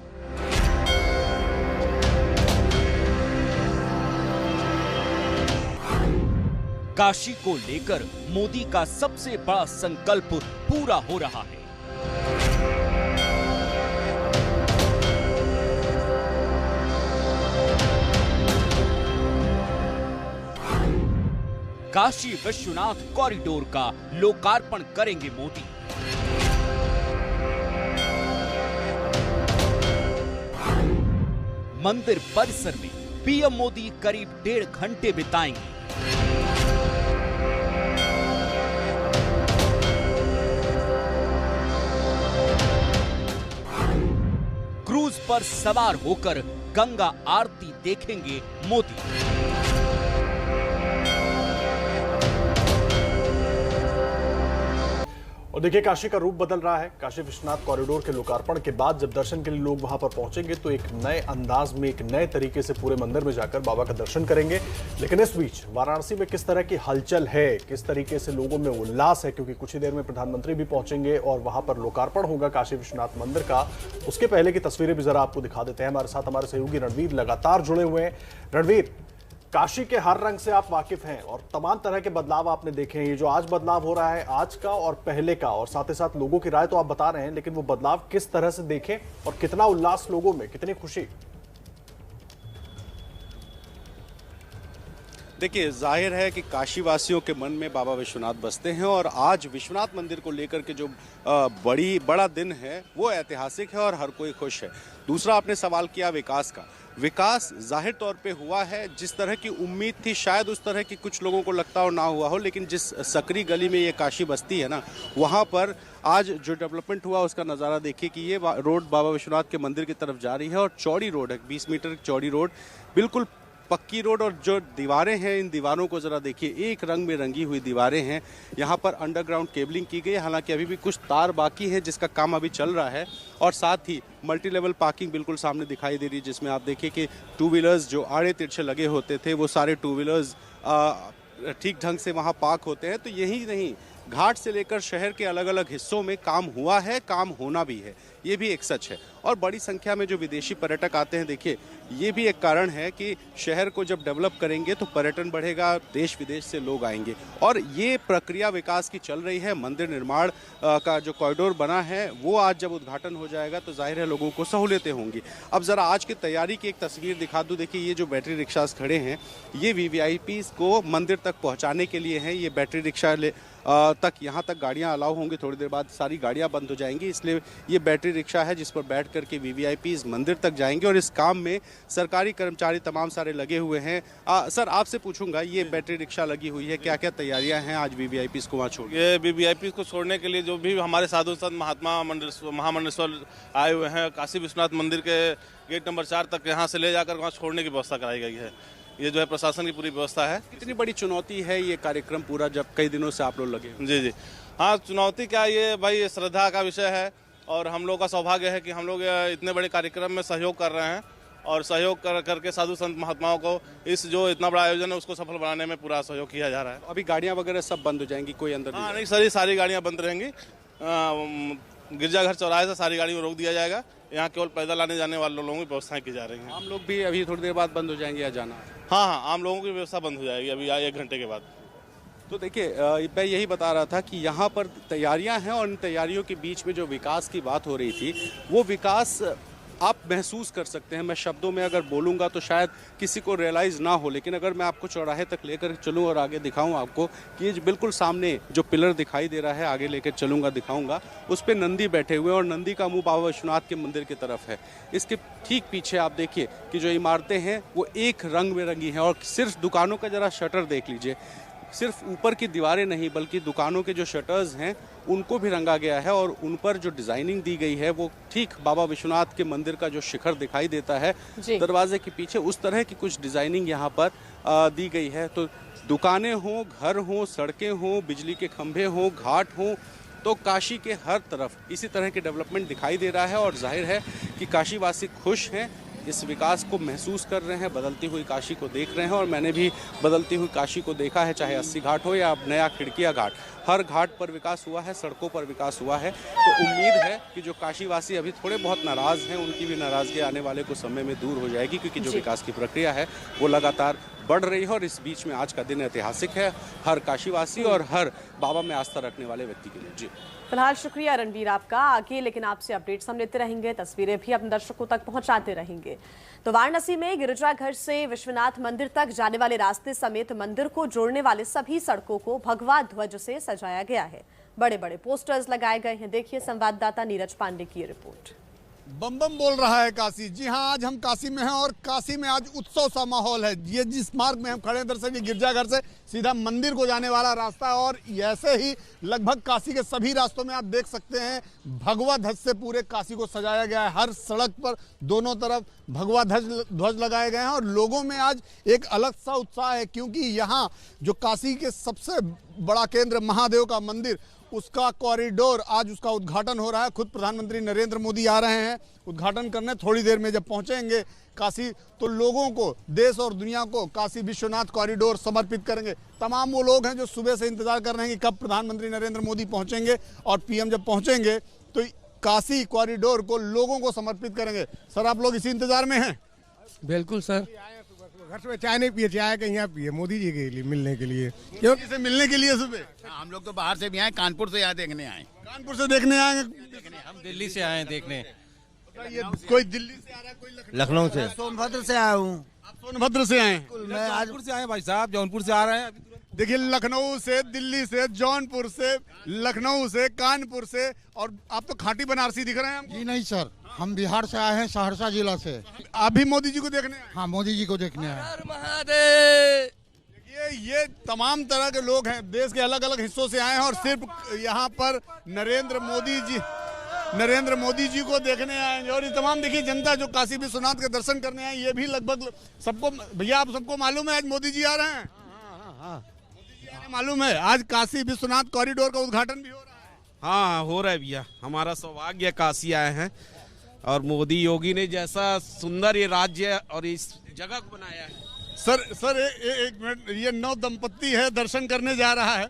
काशी को लेकर मोदी का सबसे बड़ा संकल्प पूरा हो रहा है। काशी विश्वनाथ कॉरिडोर का लोकार्पण करेंगे मोदी। मंदिर परिसर में पीएम मोदी करीब 1.5 घंटे बिताएंगे। क्रूज पर सवार होकर गंगा आरती देखेंगे मोदी। और देखिए काशी का रूप बदल रहा है। काशी विश्वनाथ कॉरिडोर के लोकार्पण के बाद जब दर्शन के लिए लोग वहां पर पहुंचेंगे तो एक नए अंदाज में, एक नए तरीके से पूरे मंदिर में जाकर बाबा का दर्शन करेंगे। लेकिन इस बीच वाराणसी में किस तरह की हलचल है, किस तरीके से लोगों में उल्लास है, क्योंकि कुछ ही देर में प्रधानमंत्री भी पहुंचेंगे और वहां पर लोकार्पण होगा काशी विश्वनाथ मंदिर का। उसके पहले की तस्वीरें भी जरा आपको दिखा देते हैं। हमारे साथ हमारे सहयोगी रणवीर लगातार जुड़े हुए हैं। रणवीर, काशी के हर रंग से आप वाकिफ हैं और तमाम तरह के बदलाव आपने देखे हैं। ये जो आज बदलाव हो रहा है, आज का और पहले का, और साथ ही साथ लोगों की राय तो आप बता रहे हैं, लेकिन वो बदलाव किस तरह से देखें और कितना उल्लास लोगों में, कितनी खुशी? देखिए, जाहिर है कि काशी वासियों के मन में बाबा विश्वनाथ बसते हैं और आज विश्वनाथ मंदिर को लेकर के जो बड़ा दिन है वो ऐतिहासिक है और हर कोई खुश है। दूसरा, आपने सवाल किया विकास का। विकास जाहिर तौर पे हुआ है, जिस तरह की उम्मीद थी शायद उस तरह की कुछ लोगों को लगता हो ना हुआ हो, लेकिन जिस सकरी गली में ये काशी बस्ती है ना, वहाँ पर आज जो डेवलपमेंट हुआ उसका नज़ारा देखिए कि ये रोड बाबा विश्वनाथ के मंदिर की तरफ जा रही है और चौड़ी रोड है, 20 मीटर चौड़ी रोड, बिल्कुल पक्की रोड। और जो दीवारें हैं, इन दीवारों को ज़रा देखिए, एक रंग में रंगी हुई दीवारें हैं। यहाँ पर अंडरग्राउंड केबलिंग की गई है, हालांकि अभी भी कुछ तार बाकी है जिसका काम अभी चल रहा है। और साथ ही मल्टी लेवल पार्किंग बिल्कुल सामने दिखाई दे रही है, जिसमें आप देखिए कि टू व्हीलर्स जो आड़े तिरछे लगे होते थे वो सारे टू व्हीलर्स ठीक ढंग से वहाँ पार्क होते हैं। तो यही नहीं, घाट से लेकर शहर के अलग अलग हिस्सों में काम हुआ है, काम होना भी है, ये भी एक सच है। और बड़ी संख्या में जो विदेशी पर्यटक आते हैं, देखिए ये भी एक कारण है कि शहर को जब डेवलप करेंगे तो पर्यटन बढ़ेगा, देश विदेश से लोग आएंगे। और ये प्रक्रिया विकास की चल रही है। मंदिर निर्माण का जो कॉरिडोर बना है वो आज जब उद्घाटन हो जाएगा तो जाहिर है लोगों को सहूलियतें होंगी। अब ज़रा आज की तैयारी की एक तस्वीर दिखा दूँ। देखिए, ये जो बैटरी रिक्शास खड़े हैं ये VVIPs को मंदिर तक पहुँचाने के लिए हैं। ये बैटरी रिक्शा तक यहाँ तक गाड़ियाँ अलाउ होंगी, थोड़ी देर बाद सारी गाड़ियाँ बंद हो जाएंगी, इसलिए ये बैटरी रिक्शा है जिस पर बैठ करके VVIPs मंदिर तक जाएंगे। और इस काम में सरकारी कर्मचारी तमाम सारे लगे हुए हैं। सर, आपसे पूछूंगा, ये बैटरी रिक्शा लगी हुई है, क्या क्या तैयारियां हैं आज VVIPs को वहाँ छोड़? ये VVIPs को छोड़ने के लिए जो भी हमारे साधु संत महामंडलेश्वर आए हुए हैं, काशी विश्वनाथ मंदिर के गेट नंबर 4 तक यहाँ से ले जाकर वहाँ छोड़ने की व्यवस्था कराई गई है। ये जो है प्रशासन की पूरी व्यवस्था है। कितनी बड़ी चुनौती है ये कार्यक्रम पूरा, जब कई दिनों से आप लोग लगे? जी, हाँ, चुनौती क्या, ये भाई श्रद्धा का विषय है और हम लोग का सौभाग्य है कि हम लोग इतने बड़े कार्यक्रम में सहयोग कर रहे हैं और सहयोग करके साधु संत महात्माओं को इस जो इतना बड़ा आयोजन है उसको सफल बनाने में पूरा सहयोग किया जा रहा है। अभी गाड़ियाँ वगैरह सब बंद हो जाएंगी, कोई अंदर नहीं? सर, सारी गाड़ियाँ बंद रहेंगी। गिरजाघर चौराहे से सारी गाड़ियों को रोक दिया जाएगा। यहाँ केवल पैदल आने जाने वाले लोगों की व्यवस्थाएं की जा रही हैं। आम लोग भी अभी थोड़ी देर बाद बंद हो जाएंगे या जाना? हाँ, आम लोगों की व्यवस्था बंद हो जाएगी अभी 1 घंटे के बाद। तो देखिए, मैं यही बता रहा था कि यहाँ पर तैयारियां हैं और इन तैयारियों के बीच में जो विकास की बात हो रही थी वो विकास आप महसूस कर सकते हैं। मैं शब्दों में अगर बोलूँगा तो शायद किसी को रियलाइज़ ना हो, लेकिन अगर मैं आपको चौराहे तक लेकर चलूँ और आगे दिखाऊँ आपको कि ये बिल्कुल सामने जो पिलर दिखाई दे रहा है, आगे लेकर चलूँगा दिखाऊँगा, उस पर नंदी बैठे हुए और नंदी का मुँह बाबा विश्वनाथ के मंदिर की तरफ है। इसके ठीक पीछे आप देखिए कि जो इमारतें हैं वो एक रंग में रंगी हैं और सिर्फ दुकानों का ज़रा शटर देख लीजिए, सिर्फ ऊपर की दीवारें नहीं बल्कि दुकानों के जो शटर्स हैं उनको भी रंगा गया है और उन पर जो डिज़ाइनिंग दी गई है वो ठीक बाबा विश्वनाथ के मंदिर का जो शिखर दिखाई देता है दरवाजे के पीछे, उस तरह की कुछ डिज़ाइनिंग यहाँ पर दी गई है। तो दुकानें हों, घर हों, सड़कें हों, बिजली के खंभे हों, घाट हों, तो काशी के हर तरफ इसी तरह के डेवलपमेंट दिखाई दे रहा है और जाहिर है कि काशीवासी खुश हैं, इस विकास को महसूस कर रहे हैं, बदलती हुई काशी को देख रहे हैं। और मैंने भी बदलती हुई काशी को देखा है, चाहे 80 घाट हो या अब नया खिड़किया घाट, हर घाट पर विकास हुआ है, सड़कों पर विकास हुआ है। तो उम्मीद है कि जो काशीवासी अभी थोड़े बहुत नाराज़ हैं उनकी भी नाराज़गी आने वाले कुछ समय में दूर हो जाएगी, क्योंकि जो विकास की प्रक्रिया है वो लगातार बढ़ रही है। और इस बीच में आज का दिन ऐतिहासिक है हर काशीवासी और हर बाबा में आस्था रखने वाले व्यक्ति के लिए। जी फिलहाल शुक्रिया रणबीर आपका। आगे लेकिन आपसे अपडेट्स हम लेते रहेंगे, तस्वीरें भी अपने दर्शकों तक पहुंचाते रहेंगे। तो वाराणसी में गिरिजाघर से विश्वनाथ मंदिर तक जाने वाले रास्ते समेत मंदिर को जोड़ने वाले सभी सड़कों को भगवा ध्वज से सजाया गया है। बड़े बड़े पोस्टर्स लगाए गए हैं। देखिए संवाददाता नीरज पांडे की रिपोर्ट। बम बम बोल रहा है काशी। जी हाँ, आज हम काशी में हैं और काशी में आज उत्सव सा माहौल है। ये जिस मार्ग में हम खड़े हैं दरअसल ये गिरजाघर से सीधा मंदिर को जाने वाला रास्ता है और ऐसे ही लगभग काशी के सभी रास्तों में आप देख सकते हैं भगवा ध्वज से पूरे काशी को सजाया गया है। हर सड़क पर दोनों तरफ भगवा ध्वज लगाए गए हैं और लोगों में आज एक अलग सा उत्साह है, क्योंकि यहाँ जो काशी के सबसे बड़ा केंद्र महादेव का मंदिर, उसका कॉरिडोर आज उसका उद्घाटन हो रहा है। खुद प्रधानमंत्री नरेंद्र मोदी आ रहे हैं उद्घाटन करने। थोड़ी देर में जब पहुंचेंगे काशी तो लोगों को, देश और दुनिया को काशी विश्वनाथ कॉरिडोर समर्पित करेंगे। तमाम वो लोग हैं जो सुबह से इंतजार कर रहे हैं कि कब प्रधानमंत्री नरेंद्र मोदी पहुंचेंगे और पीएम जब पहुंचेंगे तो काशी कॉरिडोर को लोगों को समर्पित करेंगे। सर, आप लोग इसी इंतजार में हैं? बिल्कुल सर। घर से चाय नहीं पिए, चाय कहीं यहाँ पिए मोदी जी के लिए मिलने के लिए। क्यों से मिलने के लिए सुबह? हम लोग तो बाहर से भी आए, कानपुर से यहाँ देखने आए। कानपुर से देखने आए? हम दिल्ली से आए देखने। कोई दिल्ली से आ रहा है, कोई लखनऊ से। सोनभद्र से आया हूँ। आप सोनभद्र से आए? मैं आज से आए भाई साहब, जौनपुर से आ रहे हैं। देखिए, लखनऊ से, दिल्ली से, जौनपुर से, लखनऊ से, कानपुर से, और आप तो खाटी बनारसी दिख रहे हैं हमको। जी नहीं सर, हम बिहार से आए हैं, सहरसा जिला से। आप भी मोदी जी को देखने आए? हाँ, मोदी जी को देखने आए। देखिए, ये तमाम तरह के लोग हैं, देश के अलग अलग हिस्सों से आए हैं और सिर्फ यहाँ पर नरेंद्र मोदी जी को देखने आए हैं। और ये तमाम देखिए जनता जो काशी विश्वनाथ के दर्शन करने आए, ये भी लगभग सबको, भैया आप सबको मालूम है आज मोदी जी आ रहे हैं? मोदी जी आने मालूम है। आज काशी विश्वनाथ कॉरिडोर का उद्घाटन भी हो रहा है। हाँ, हो रहा है भैया। हमारा सौभाग्य काशी आए हैं और मोदी योगी ने जैसा सुंदर ये राज्य और इस जगह को बनाया है। सर एक मिनट, ये नव दंपत्ति है, दर्शन करने जा रहा है।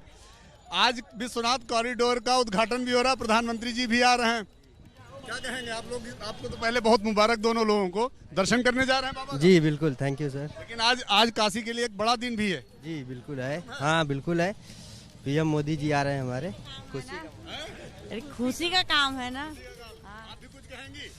आज विश्वनाथ कॉरिडोर का उद्घाटन भी हो रहा है, प्रधानमंत्री जी भी आ रहे हैं। क्या कहेंगे आप लोग? आपको तो पहले बहुत मुबारक दोनों लोगों को, दर्शन करने जा रहे हैं बाबा। जी बिल्कुल, थैंक यू सर। लेकिन आज काशी के लिए एक बड़ा दिन भी है। जी बिल्कुल है। हाँ बिल्कुल है, पीएम मोदी जी आ रहे हैं हमारे। खुशी का काम है ना। आप भी कुछ कहेंगी?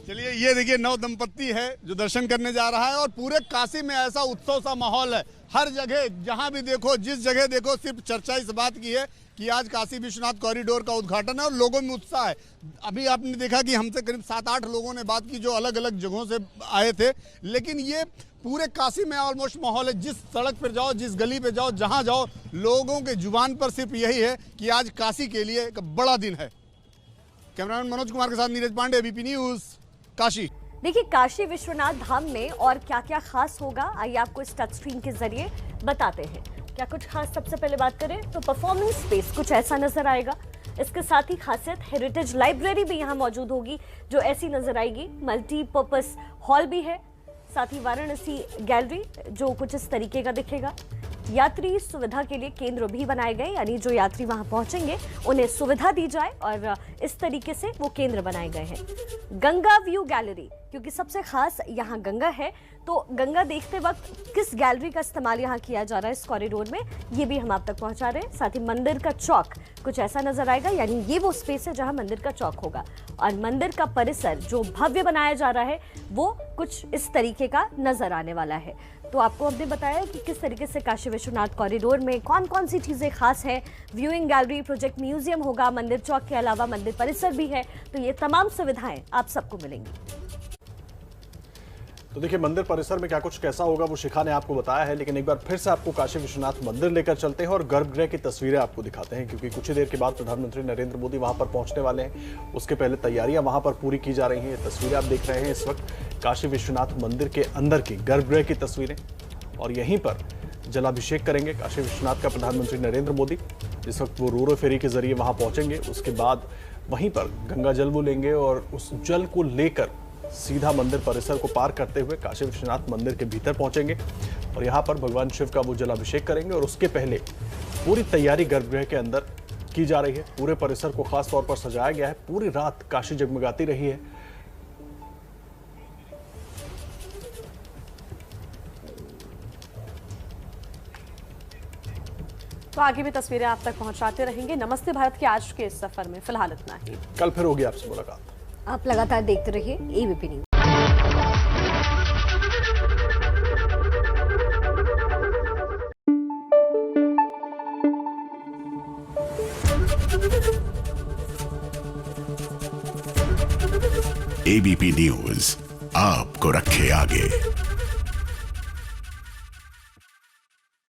चलिए, ये देखिए नव दंपत्ति है जो दर्शन करने जा रहा है और पूरे काशी में ऐसा उत्सव सा माहौल है। हर जगह जहां भी देखो, जिस जगह देखो, सिर्फ चर्चा इस बात की है कि आज काशी विश्वनाथ कॉरिडोर का उद्घाटन है और लोगों में उत्साह है। अभी आपने देखा कि हमसे करीब 7-8 लोगों ने बात की जो अलग अलग जगहों से आए थे, लेकिन ये पूरे काशी में ऑलमोस्ट माहौल है। जिस सड़क पर जाओ, जिस गली पे जाओ, जहां जाओ, लोगों के जुबान पर सिर्फ यही है कि आज काशी के लिए एक बड़ा दिन है। कैमरामैन मनोज कुमार के साथ नीरज पांडे, एबीपी न्यूज, काशी। देखिए, काशी विश्वनाथ धाम में और क्या क्या खास होगा, आइए आपको इस टच स्क्रीन के जरिए बताते हैं। क्या कुछ खास, सबसे पहले बात करें तो परफॉर्मेंस स्पेस कुछ ऐसा नजर आएगा। इसके साथ ही खासियत हेरिटेज लाइब्रेरी भी यहाँ मौजूद होगी जो ऐसी नजर आएगी। मल्टीपर्पस हॉल भी है, साथ ही वाराणसी गैलरी जो कुछ इस तरीके का दिखेगा। यात्री सुविधा के लिए केंद्र भी बनाए गए, यानी जो यात्री वहां पहुंचेंगे उन्हें सुविधा दी जाए और इस तरीके से वो केंद्र बनाए गए हैं। गंगा व्यू गैलरी, क्योंकि सबसे खास यहाँ गंगा है, तो गंगा देखते वक्त किस गैलरी का इस्तेमाल यहाँ किया जा रहा है इस कॉरिडोर में, ये भी हम आप तक पहुंचा रहे हैं। साथ ही मंदिर का चौक कुछ ऐसा नजर आएगा, यानी ये वो स्पेस है जहां मंदिर का चौक होगा। और मंदिर का परिसर जो भव्य बनाया जा रहा है वो कुछ इस तरीके का नजर आने वाला है। तो आपको हमने बताया कि किस तरीके से काशी विश्वनाथ कॉरिडोर में कौन कौन सी चीजें खास है। व्यूइंग गैलरी, प्रोजेक्ट म्यूजियम होगा, मंदिर चौक के अलावा मंदिर परिसर भी है, तो ये तमाम सुविधाएं आप सबको मिलेंगी। तो देखिए मंदिर परिसर में क्या कुछ कैसा होगा वो शिखा ने आपको बताया है, लेकिन एक बार फिर से आपको काशी विश्वनाथ मंदिर लेकर चलते हैं और गर्भगृह की तस्वीरें आपको दिखाते हैं, क्योंकि कुछ ही देर के बाद प्रधानमंत्री नरेंद्र मोदी वहां पर पहुंचने वाले हैं। उसके पहले तैयारियां वहां पर पूरी की जा रही हैं। तस्वीरें आप देख रहे हैं इस वक्त काशी विश्वनाथ मंदिर के अंदर की गर्भगृह की तस्वीरें, और यहीं पर जलाभिषेक करेंगे काशी विश्वनाथ का प्रधानमंत्री नरेंद्र मोदी। इस वक्त वो रोरो फेरी के जरिए वहां पहुंचेंगे, उसके बाद वहीं पर गंगा जल वो लेंगे और उस जल को लेकर सीधा मंदिर परिसर को पार करते हुए काशी विश्वनाथ मंदिर के भीतर पहुंचेंगे और यहां पर भगवान शिव का वो जलाभिषेक करेंगे। और उसके पहले पूरी तैयारी गर्भगृह के अंदर की जा रही है। पूरे परिसर को खास तौर पर सजाया गया है। पूरी रात काशी जगमगाती रही है। तो आगे भी तस्वीरें आप तक पहुंचाते रहेंगे। नमस्ते भारत के आज के इस सफर में फिलहाल इतना ही। कल फिर होगी आपसे मुलाकात। आप लगातार देखते रहिए एबीपी न्यूज। एबीपी न्यूज आपको रखे आगे।